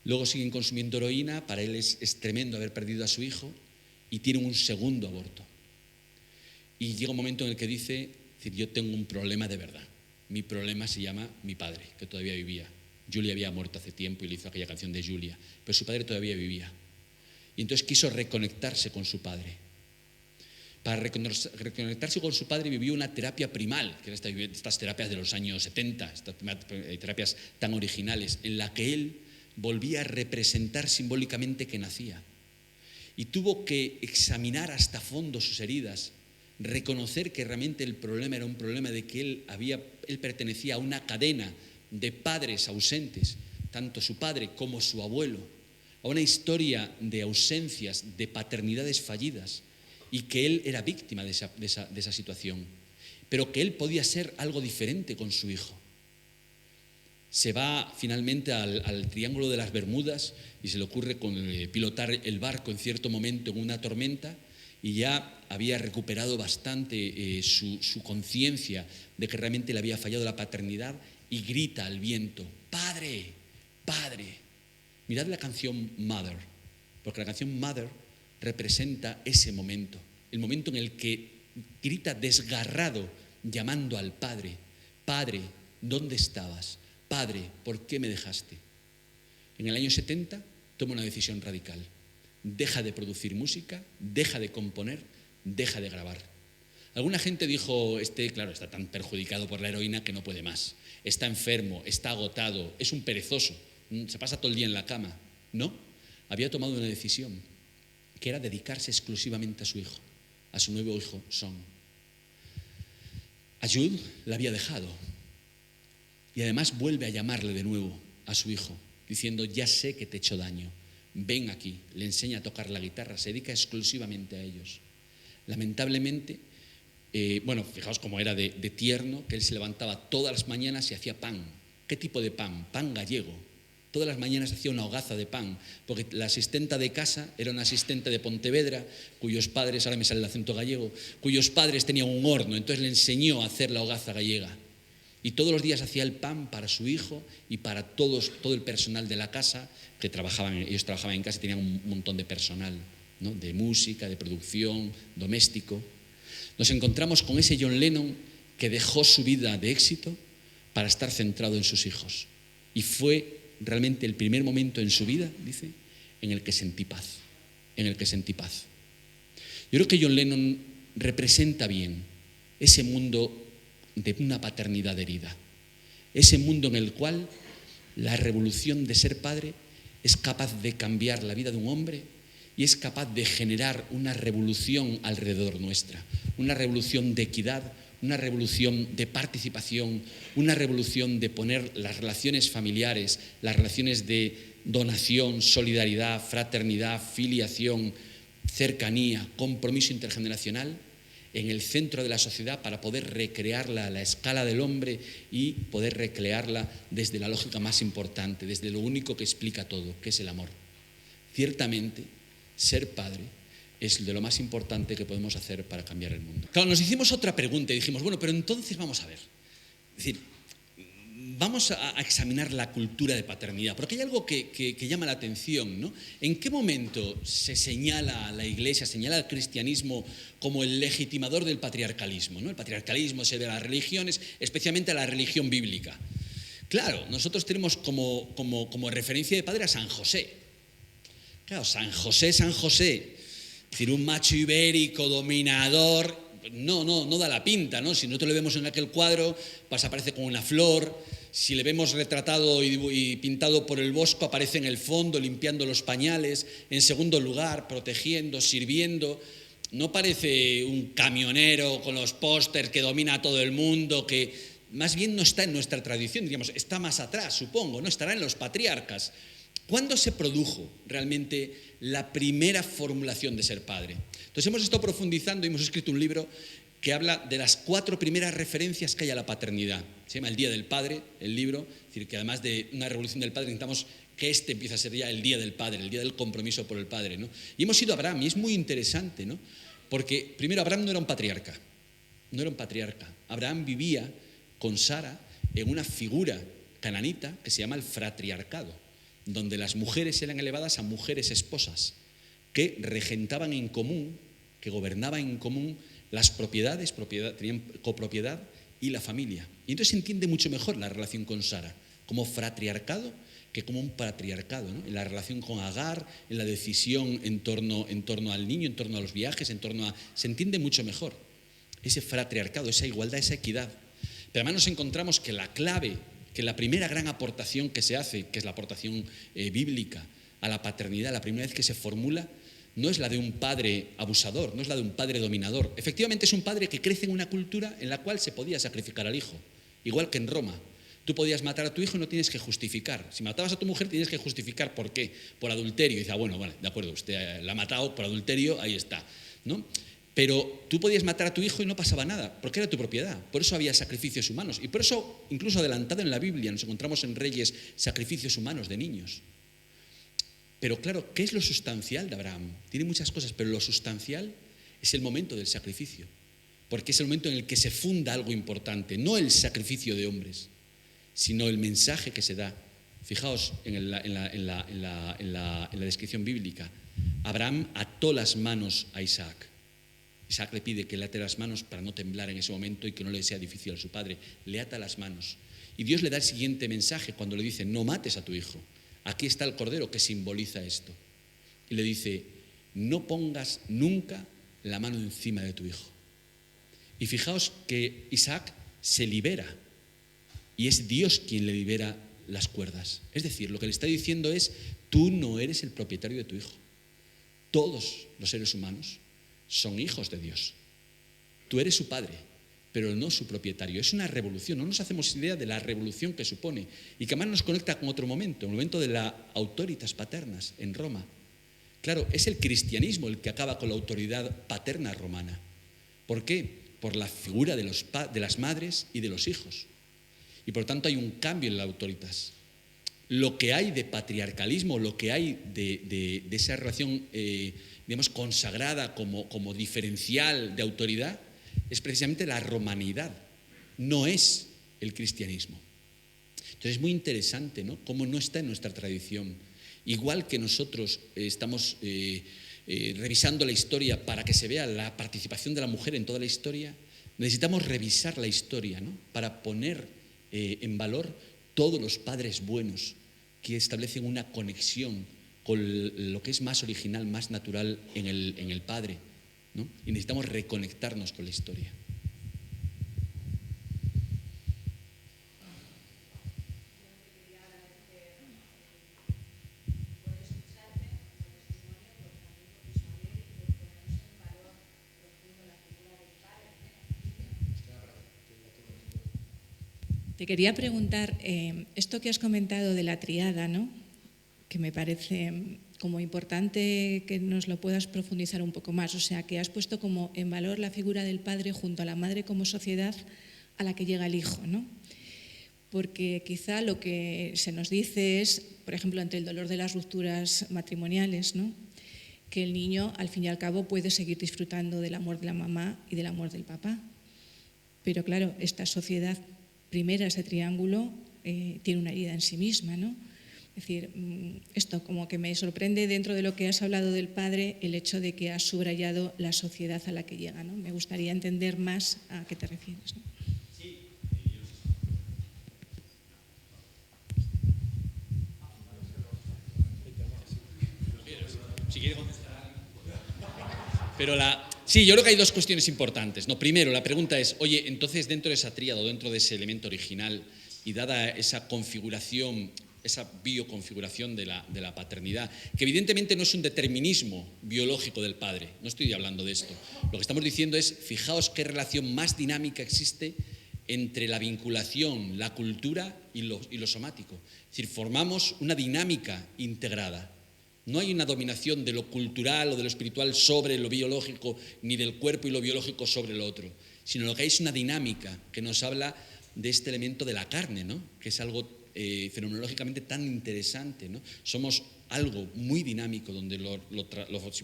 Luego siguen consumiendo heroína, para él es tremendo haber perdido a su hijo, y tiene un segundo aborto. y llega un momento en el que dice, yo tengo un problema de verdad. Mi problema se llama mi padre, que todavía vivía. Julia había muerto hace tiempo y le hizo aquella canción de Julia, pero su padre todavía vivía. Y entonces quiso reconectarse con su padre. Para reconectarse con su padre vivió una terapia primal, que eran estas terapias de los años 70, estas terapias tan originales, en la que él volvía a representar simbólicamente que nacía. Y tuvo que examinar hasta fondo sus heridas, reconocer que realmente el problema era un problema de que él pertenecía a una cadena de padres ausentes, tanto su padre como su abuelo, a una historia de ausencias, de paternidades fallidas, y que él era víctima de esa situación, pero que él podía ser algo diferente con su hijo. Se va finalmente al Triángulo de las Bermudas y se le ocurre pilotar el barco en cierto momento en una tormenta, y ya había recuperado bastante su conciencia de que realmente le había fallado la paternidad, y grita al viento: ¡Padre! ¡Padre! Mirad la canción Mother, porque la canción Mother representa ese momento, el momento en el que grita desgarrado llamando al Padre: Padre, ¿dónde estabas? Padre, ¿por qué me dejaste? En el año 70 toma una decisión radical. Deja de producir música, deja de componer, deja de grabar. Alguna gente dijo, claro, está tan perjudicado por la heroína que no puede más. Está enfermo, está agotado, es un perezoso, se pasa todo el día en la cama. No, había tomado una decisión, que era dedicarse exclusivamente a su hijo, a su nuevo hijo, Son. A Jude la había dejado, y además vuelve a llamarle de nuevo a su hijo, diciendo: ya sé que te he hecho daño, ven aquí. Le enseña a tocar la guitarra, se dedica exclusivamente a ellos. Lamentablemente, fijaos cómo era de tierno, que él se levantaba todas las mañanas y hacía pan. ¿Qué tipo de pan? Pan gallego. Todas las mañanas hacía una hogaza de pan, porque la asistenta de casa era una asistente de Pontevedra, cuyos padres, ahora me sale el acento gallego, cuyos padres tenían un horno, entonces le enseñó a hacer la hogaza gallega. Y todos los días hacía el pan para su hijo y para todo el personal de la casa, que ellos trabajaban en casa y tenían un montón de personal, ¿no? De música, de producción, doméstico. Nos encontramos con ese John Lennon que dejó su vida de éxito para estar centrado en sus hijos. Y fue realmente el primer momento en su vida, dice, en el que sentí paz. Yo creo que John Lennon representa bien ese mundo de una paternidad herida, ese mundo en el cual la revolución de ser padre es capaz de cambiar la vida de un hombre y es capaz de generar una revolución alrededor nuestra, una revolución de equidad, una revolución de participación, una revolución de poner las relaciones familiares, las relaciones de donación, solidaridad, fraternidad, filiación, cercanía, compromiso intergeneracional en el centro de la sociedad, para poder recrearla a la escala del hombre y poder recrearla desde la lógica más importante, desde lo único que explica todo, que es el amor. Ciertamente, ser padre es de lo más importante que podemos hacer para cambiar el mundo. Claro, nos hicimos otra pregunta y dijimos, bueno, pero entonces vamos a ver. Es decir, vamos a examinar la cultura de paternidad, porque hay algo que llama la atención, ¿no? ¿En qué momento se señala a la Iglesia, señala al cristianismo como el legitimador del patriarcalismo, ¿no? El patriarcalismo se ve a las religiones, especialmente a la religión bíblica. Claro, nosotros tenemos como referencia de padre a San José. Claro, San José, es decir, un macho ibérico dominador, no da la pinta, ¿no? Si nosotros le vemos en aquel cuadro, pues aparece con una flor. Si le vemos retratado y pintado por el Bosco, aparece en el fondo limpiando los pañales. En segundo lugar, protegiendo, sirviendo. No parece un camionero con los pósters que domina a todo el mundo, que más bien no está en nuestra tradición, diríamos, está más atrás, supongo, ¿no? Estará en los patriarcas. ¿Cuándo se produjo realmente la primera formulación de ser padre? Entonces hemos estado profundizando y hemos escrito un libro que habla de las 4 primeras referencias que hay a la paternidad. Se llama El Día del Padre, el libro. Es decir, que además de una revolución del padre, necesitamos que empiece a ser ya el Día del Padre, el Día del compromiso por el padre, ¿no? Y hemos ido a Abraham, y es muy interesante, ¿no? Porque primero Abraham no era un patriarca. Abraham vivía con Sara en una figura cananita que se llama el fratriarcado, donde las mujeres eran elevadas a mujeres esposas que regentaban en común, que gobernaban en común las propiedades, tenían copropiedad y la familia. Y entonces se entiende mucho mejor la relación con Sara, como fratriarcado que como un patriarcado, ¿no? En la relación con Agar, en la decisión en torno al niño, en torno a los viajes, se entiende mucho mejor ese fratriarcado, esa igualdad, esa equidad. Pero además nos encontramos que la clave, que la primera gran aportación que se hace, que es la aportación bíblica a la paternidad, la primera vez que se formula, no es la de un padre abusador, no es la de un padre dominador. Efectivamente es un padre que crece en una cultura en la cual se podía sacrificar al hijo, igual que en Roma. Tú podías matar a tu hijo y no tienes que justificar. Si matabas a tu mujer tienes que justificar por qué, por adulterio. Y dices, bueno, vale, de acuerdo, usted la ha matado por adulterio, ahí está, ¿no? Pero tú podías matar a tu hijo y no pasaba nada, porque era tu propiedad. Por eso había sacrificios humanos. Y por eso, incluso adelantado en la Biblia, nos encontramos en Reyes sacrificios humanos de niños. Pero claro, ¿qué es lo sustancial de Abraham? Tiene muchas cosas, pero lo sustancial es el momento del sacrificio. Porque es el momento en el que se funda algo importante, no el sacrificio de hombres, sino el mensaje que se da. Fijaos en la descripción bíblica. Abraham ató las manos a Isaac. Isaac le pide que le ate las manos para no temblar en ese momento y que no le sea difícil a su padre. Le ata las manos. Y Dios le da el siguiente mensaje cuando le dice, no mates a tu hijo. Aquí está el cordero que simboliza esto. Y le dice, no pongas nunca la mano encima de tu hijo. Y fijaos que Isaac se libera. Y es Dios quien le libera las cuerdas. Es decir, lo que le está diciendo es, tú no eres el propietario de tu hijo. Todos los seres humanos son hijos de Dios. Tú eres su padre, pero no su propietario. Es una revolución. No nos hacemos idea de la revolución que supone y que además nos conecta con otro momento, el momento de la autoritas paternas en Roma. Claro, es el cristianismo el que acaba con la autoridad paterna romana. ¿Por qué? Por la figura de las madres y de los hijos. Y por tanto hay un cambio en la autoritas. Lo que hay de patriarcalismo, lo que hay de esa relación, digamos, consagrada como diferencial de autoridad, es precisamente la romanidad, no es el cristianismo. Entonces es muy interesante, ¿no?, cómo no está en nuestra tradición. Igual que nosotros estamos revisando la historia para que se vea la participación de la mujer en toda la historia, necesitamos revisar la historia, ¿no?, para poner en valor todos los padres buenos que establecen una conexión con lo que es más original, más natural en el padre, ¿no? Y necesitamos reconectarnos con la historia. Te quería preguntar, esto que has comentado de la triada, ¿no?, que me parece como importante que nos lo puedas profundizar un poco más. O sea, que has puesto como en valor la figura del padre junto a la madre como sociedad a la que llega el hijo, ¿no? Porque quizá lo que se nos dice es, por ejemplo, ante el dolor de las rupturas matrimoniales, ¿no?, que el niño, al fin y al cabo, puede seguir disfrutando del amor de la mamá y del amor del papá. Pero claro, esta sociedad primera, ese triángulo, tiene una herida en sí misma, ¿no? Es decir, esto como que me sorprende dentro de lo que has hablado del padre, el hecho de que has subrayado la sociedad a la que llega, ¿no? Me gustaría entender más a qué te refieres, ¿no? Si quiere contestar. Pero sí, yo creo que hay dos cuestiones importantes. No, primero, la pregunta es, oye, entonces dentro de esa tríada, dentro de ese elemento original y dada esa configuración, esa bioconfiguración de la paternidad, que evidentemente no es un determinismo biológico del padre, no estoy hablando de esto. Lo que estamos diciendo es, fijaos qué relación más dinámica existe entre la vinculación, la cultura y lo somático. Es decir, formamos una dinámica integrada. No hay una dominación de lo cultural o de lo espiritual sobre lo biológico, ni del cuerpo y lo biológico sobre lo otro, sino lo que hay es una dinámica que nos habla de este elemento de la carne, ¿no?, que es algo fenomenológicamente tan interesante, ¿no? Somos algo muy dinámico donde lo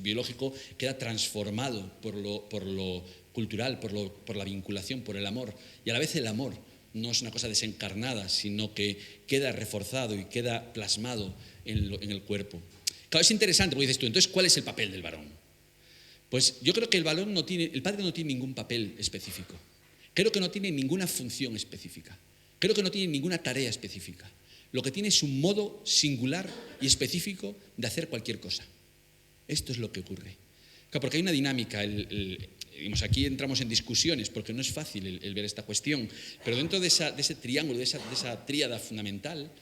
biológico queda transformado por lo cultural, por la vinculación, por el amor. Y a la vez el amor no es una cosa desencarnada, sino que queda reforzado y queda plasmado en el cuerpo. Claro, es interesante porque dices tú, entonces, ¿cuál es el papel del varón? Pues yo creo que el padre no tiene ningún papel específico. Creo que no tiene ninguna función específica. Creo que no tiene ninguna tarea específica. Lo que tiene es un modo singular y específico de hacer cualquier cosa. Esto es lo que ocurre. Claro, porque hay una dinámica. Aquí entramos en discusiones porque no es fácil el ver esta cuestión, pero dentro de ese triángulo, de esa tríada fundamental,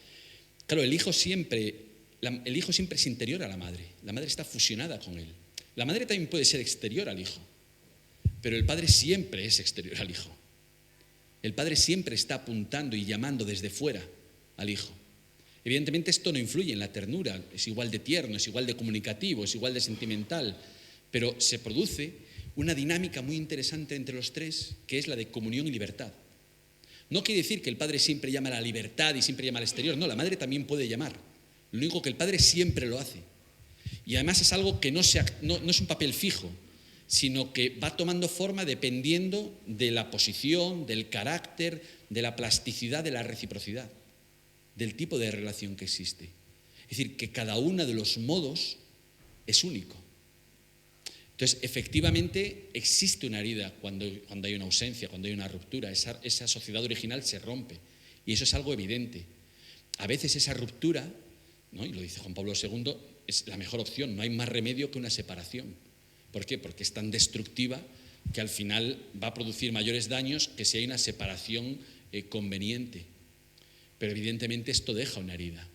claro, el hijo siempre es interior a la madre está fusionada con él. La madre también puede ser exterior al hijo, pero el padre siempre es exterior al hijo. El padre siempre está apuntando y llamando desde fuera al hijo. Evidentemente esto no influye en la ternura, es igual de tierno, es igual de comunicativo, es igual de sentimental, pero se produce una dinámica muy interesante entre los tres, que es la de comunión y libertad. No quiere decir que el padre siempre llama a la libertad y siempre llama al exterior, no, la madre también puede llamar. Lo único que el padre siempre lo hace. Y además es algo que no es un papel fijo, sino que va tomando forma dependiendo de la posición, del carácter, de la plasticidad, de la reciprocidad, del tipo de relación que existe. Es decir, que cada uno de los modos es único. Entonces, efectivamente, existe una herida cuando hay una ausencia, cuando hay una ruptura. Esa sociedad original se rompe. Y eso es algo evidente. A veces esa ruptura, ¿no? Y lo dice Juan Pablo II, es la mejor opción. No hay más remedio que una separación. ¿Por qué? Porque es tan destructiva que al final va a producir mayores daños que si hay una separación conveniente. Pero evidentemente esto deja una herida.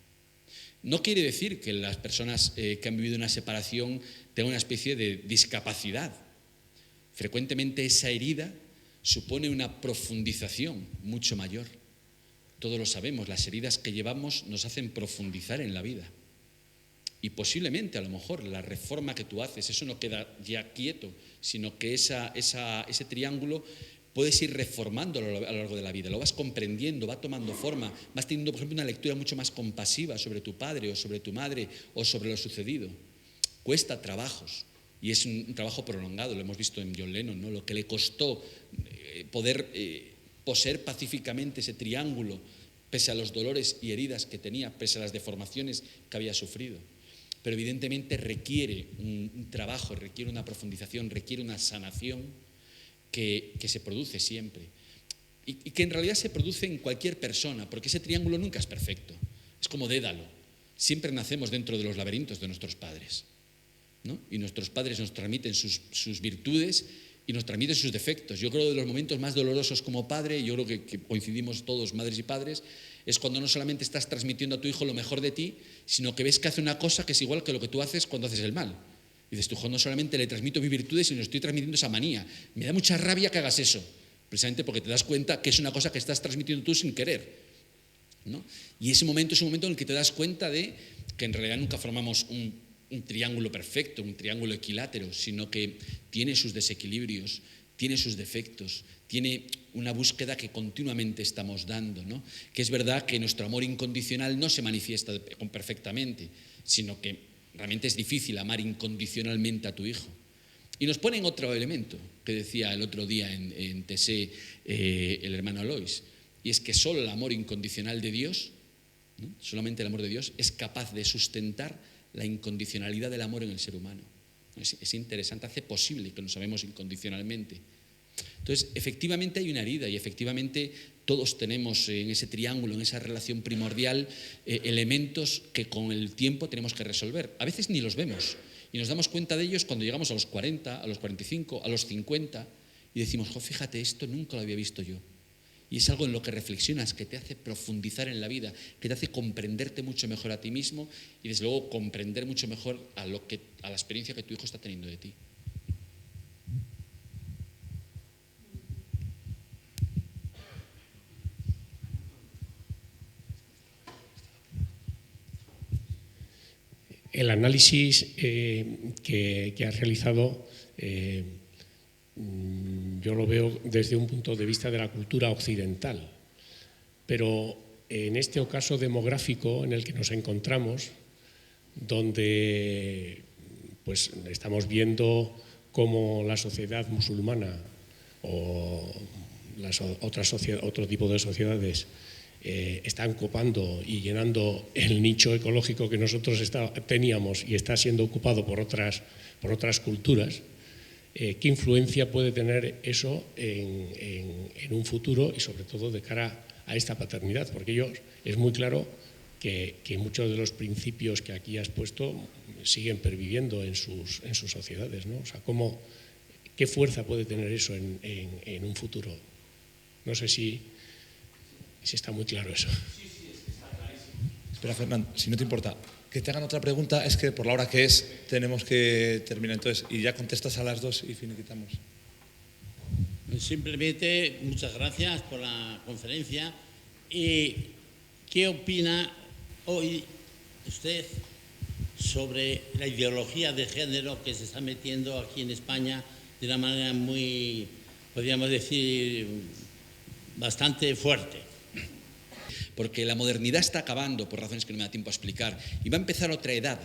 No quiere decir que las personas que han vivido una separación tengan una especie de discapacidad. Frecuentemente esa herida supone una profundización mucho mayor. Todos lo sabemos, las heridas que llevamos nos hacen profundizar en la vida. Y posiblemente, a lo mejor, la reforma que tú haces, eso no queda ya quieto, sino que ese triángulo puedes ir reformando a lo largo de la vida, lo vas comprendiendo, va tomando forma, vas teniendo, por ejemplo, una lectura mucho más compasiva sobre tu padre o sobre tu madre o sobre lo sucedido. Cuesta trabajos y es un trabajo prolongado, lo hemos visto en John Lennon, ¿no? Lo que le costó poder poseer pacíficamente ese triángulo, pese a los dolores y heridas que tenía, pese a las deformaciones que había sufrido. Pero evidentemente requiere un trabajo, requiere una profundización, requiere una sanación que se produce siempre y que en realidad se produce en cualquier persona, porque ese triángulo nunca es perfecto, es como Dédalo, siempre nacemos dentro de los laberintos de nuestros padres, ¿no? Y nuestros padres nos transmiten sus virtudes y nos transmiten sus defectos. Yo creo que de los momentos más dolorosos como padre, yo creo que coincidimos todos, madres y padres, es cuando no solamente estás transmitiendo a tu hijo lo mejor de ti, sino que ves que hace una cosa que es igual que lo que tú haces cuando haces el mal. Y dices, tu hijo, no solamente le transmito mis virtudes, sino estoy transmitiendo esa manía. Me da mucha rabia que hagas eso, precisamente porque te das cuenta que es una cosa que estás transmitiendo tú sin querer, ¿no? Y ese momento es un momento en el que te das cuenta de que en realidad nunca formamos un triángulo perfecto, un triángulo equilátero, sino que tiene sus desequilibrios, tiene sus defectos, tiene una búsqueda que continuamente estamos dando, ¿no? Que es verdad que nuestro amor incondicional no se manifiesta perfectamente, sino que realmente es difícil amar incondicionalmente a tu hijo. Y nos ponen otro elemento que decía el otro día en TC el hermano Alois, y es que solo el amor incondicional de Dios, ¿no? Solamente el amor de Dios es capaz de sustentar la incondicionalidad del amor en el ser humano. Es interesante, hace posible que nos amemos incondicionalmente. Entonces, efectivamente hay una herida y efectivamente todos tenemos en ese triángulo, en esa relación primordial, elementos que con el tiempo tenemos que resolver. A veces ni los vemos y nos damos cuenta de ellos cuando llegamos a los 40, a los 45, a los 50 y decimos, jo, fíjate, esto nunca lo había visto yo. Y es algo en lo que reflexionas, que te hace profundizar en la vida, que te hace comprenderte mucho mejor a ti mismo y desde luego comprender mucho mejor a la experiencia que tu hijo está teniendo de ti. El análisis que has realizado yo lo veo desde un punto de vista de la cultura occidental, pero en este ocaso demográfico en el que nos encontramos, donde pues estamos viendo cómo la sociedad musulmana o otro tipo de sociedades están copando y llenando el nicho ecológico que nosotros teníamos y está siendo ocupado por otras culturas, ¿qué influencia puede tener eso en un futuro y sobre todo de cara a esta paternidad? Porque es muy claro que muchos de los principios que aquí has puesto siguen perviviendo en sus sociedades, ¿no? O sea, ¿qué fuerza puede tener eso en un futuro? No sé si está muy claro eso. Espera, Fernando, si no te importa, que te hagan otra pregunta, es que por la hora que es tenemos que terminar entonces y ya contestas a las 2 y finiquitamos. Simplemente muchas gracias por la conferencia. ¿Y qué opina hoy usted sobre la ideología de género que se está metiendo aquí en España de una manera muy, podríamos decir, bastante fuerte? Porque la modernidad está acabando, por razones que no me da tiempo a explicar, y va a empezar otra edad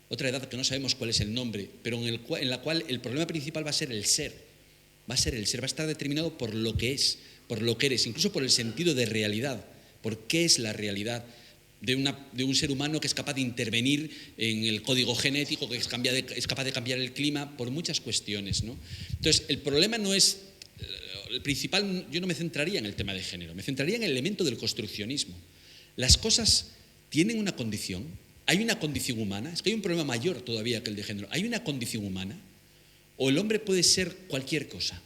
que no sabemos cuál es el nombre, pero en la cual el problema principal va a ser el ser. Va a estar determinado por lo que es, por lo que eres, incluso por el sentido de realidad, por qué es la realidad de un ser humano que es capaz de intervenir en el código genético, que es capaz de cambiar el clima, por muchas cuestiones, ¿no? Entonces, el problema no es... El principal, yo no me centraría en el tema de género, me centraría en el elemento del construccionismo. Las cosas tienen una condición, hay una condición humana, es que hay un problema mayor todavía que el de género, hay una condición humana, o el hombre puede ser cualquier cosa.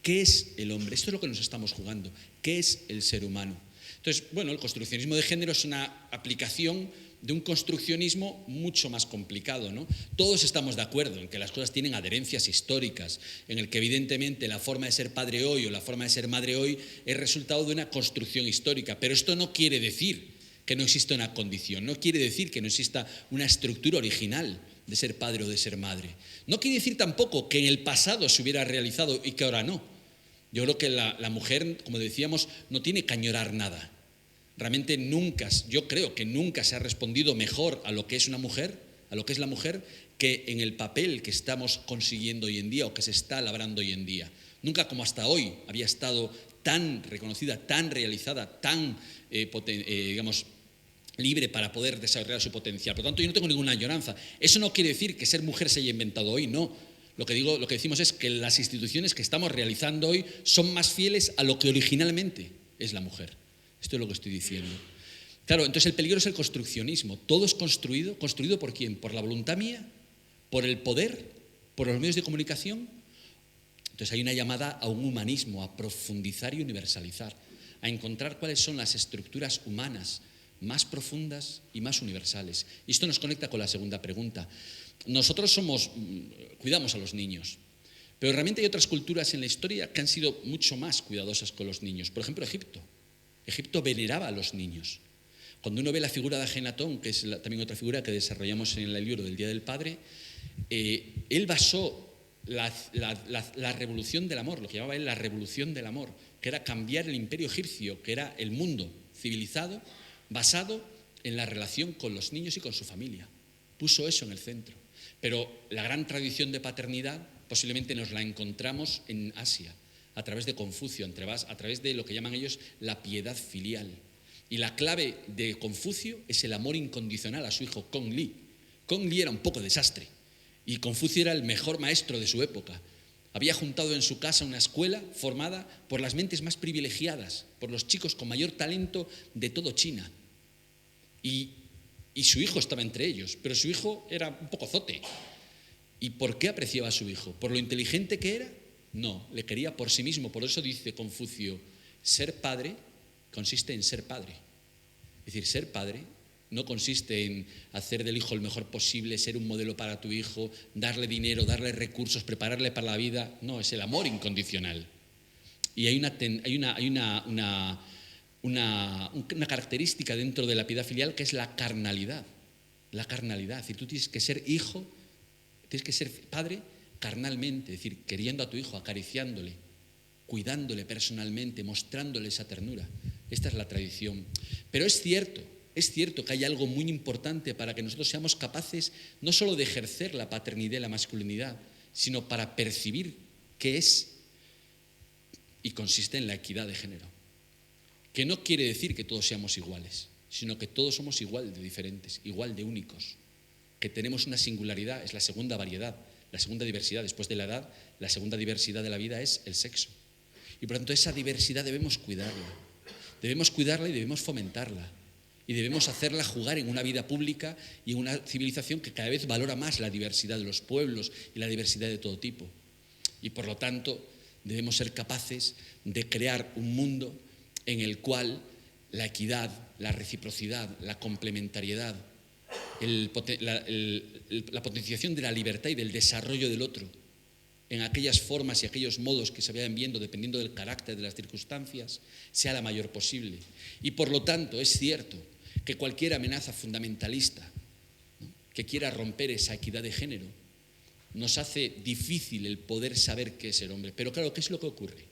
¿Qué es el hombre? Esto es lo que nos estamos jugando. ¿Qué es el ser humano? Entonces, bueno, el construccionismo de género es una aplicación de un construccionismo mucho más complicado, ¿no? Todos estamos de acuerdo en que las cosas tienen adherencias históricas, en el que evidentemente la forma de ser padre hoy o la forma de ser madre hoy es resultado de una construcción histórica, pero esto no quiere decir que no exista una condición, no quiere decir que no exista una estructura original de ser padre o de ser madre. No quiere decir tampoco que en el pasado se hubiera realizado y que ahora no. Yo creo que la mujer, como decíamos, no tiene que añorar nada. Realmente yo creo que nunca se ha respondido mejor a lo que es una mujer, a lo que es la mujer, que en el papel que estamos consiguiendo hoy en día o que se está labrando hoy en día. Nunca como hasta hoy había estado tan reconocida, tan realizada, tan, digamos, libre para poder desarrollar su potencial. Por lo tanto, yo no tengo ninguna añoranza. Eso no quiere decir que ser mujer se haya inventado hoy, no. Lo que decimos es que las instituciones que estamos realizando hoy son más fieles a lo que originalmente es la mujer. Esto es lo que estoy diciendo. Claro, entonces el peligro es el construccionismo. Todo es construido. ¿Construido por quién? ¿Por la voluntad mía? ¿Por el poder? ¿Por los medios de comunicación? Entonces hay una llamada a un humanismo, a profundizar y universalizar, a encontrar cuáles son las estructuras humanas más profundas y más universales. Y esto nos conecta con la segunda pregunta. Nosotros cuidamos a los niños, pero realmente hay otras culturas en la historia que han sido mucho más cuidadosas con los niños. Por ejemplo, Egipto. Egipto veneraba a los niños. Cuando uno ve la figura de Ajenatón, que es también otra figura que desarrollamos en el libro del Día del Padre, él basó la revolución del amor, lo que llamaba él la revolución del amor, que era cambiar el imperio egipcio, que era el mundo civilizado, basado en la relación con los niños y con su familia. Puso eso en el centro. Pero la gran tradición de paternidad posiblemente nos la encontramos en Asia, a través de Confucio, a través de lo que llaman ellos la piedad filial. Y la clave de Confucio es el amor incondicional a su hijo Gong-li. Gong-li era un poco desastre y Confucio era el mejor maestro de su época. Había juntado en su casa una escuela formada por las mentes más privilegiadas, por los chicos con mayor talento de todo China. Y su hijo estaba entre ellos, pero su hijo era un poco zote. ¿Y por qué apreciaba a su hijo? ¿Por lo inteligente que era? No, le quería por sí mismo. Por eso dice Confucio, ser padre consiste en ser padre. Es decir, ser padre no consiste en hacer del hijo el mejor posible, ser un modelo para tu hijo, darle dinero, darle recursos, prepararle para la vida. No, es el amor incondicional. Y hay una característica dentro de la piedad filial que es la carnalidad. La carnalidad. Es decir, tú tienes que ser hijo, tienes que ser padre carnalmente, es decir, queriendo a tu hijo, acariciándole, cuidándole personalmente, mostrándole esa ternura. Esta es la tradición. Pero es cierto que hay algo muy importante para que nosotros seamos capaces no solo de ejercer la paternidad y la masculinidad, sino para percibir qué es, y consiste en la equidad de género. Que no quiere decir que todos seamos iguales, sino que todos somos igual de diferentes, igual de únicos, que tenemos una singularidad, es la segunda variedad, La segunda diversidad, después de la edad, la segunda diversidad de la vida es el sexo. Y por lo tanto esa diversidad debemos cuidarla. Debemos cuidarla y debemos fomentarla. Y debemos hacerla jugar en una vida pública y en una civilización que cada vez valora más la diversidad de los pueblos y la diversidad de todo tipo. Y por lo tanto debemos ser capaces de crear un mundo en el cual la equidad, la reciprocidad, la complementariedad, la potenciación de la libertad y del desarrollo del otro, en aquellas formas y aquellos modos que se vayan viendo dependiendo del carácter de las circunstancias, sea la mayor posible. Y por lo tanto es cierto que cualquier amenaza fundamentalista, ¿no?, que quiera romper esa equidad de género, nos hace difícil el poder saber qué es ser hombre. Pero claro, ¿qué es lo que ocurre?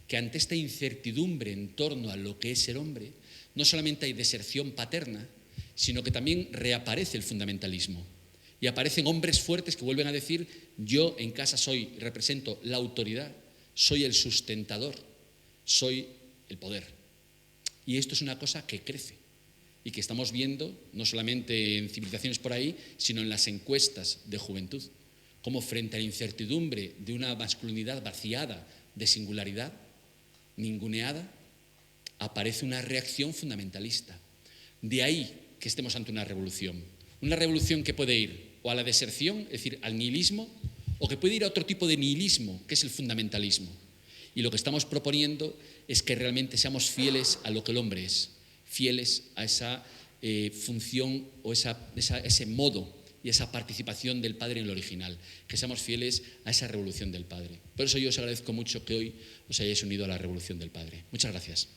Que ante esta incertidumbre en torno a lo que es ser hombre, no solamente hay deserción paterna, sino que también reaparece el fundamentalismo. Y aparecen hombres fuertes que vuelven a decir: yo en casa represento la autoridad, soy el sustentador, soy el poder. Y esto es una cosa que crece y que estamos viendo no solamente en civilizaciones por ahí, sino en las encuestas de juventud, como frente a la incertidumbre de una masculinidad vaciada de singularidad, ninguneada, aparece una reacción fundamentalista. De ahí que estemos ante una revolución que puede ir o a la deserción, es decir, al nihilismo, o que puede ir a otro tipo de nihilismo, que es el fundamentalismo. Y lo que estamos proponiendo es que realmente seamos fieles a lo que el hombre es, fieles a esa función o ese modo y esa participación del Padre en lo original, que seamos fieles a esa revolución del Padre. Por eso yo os agradezco mucho que hoy os hayáis unido a la revolución del Padre. Muchas gracias.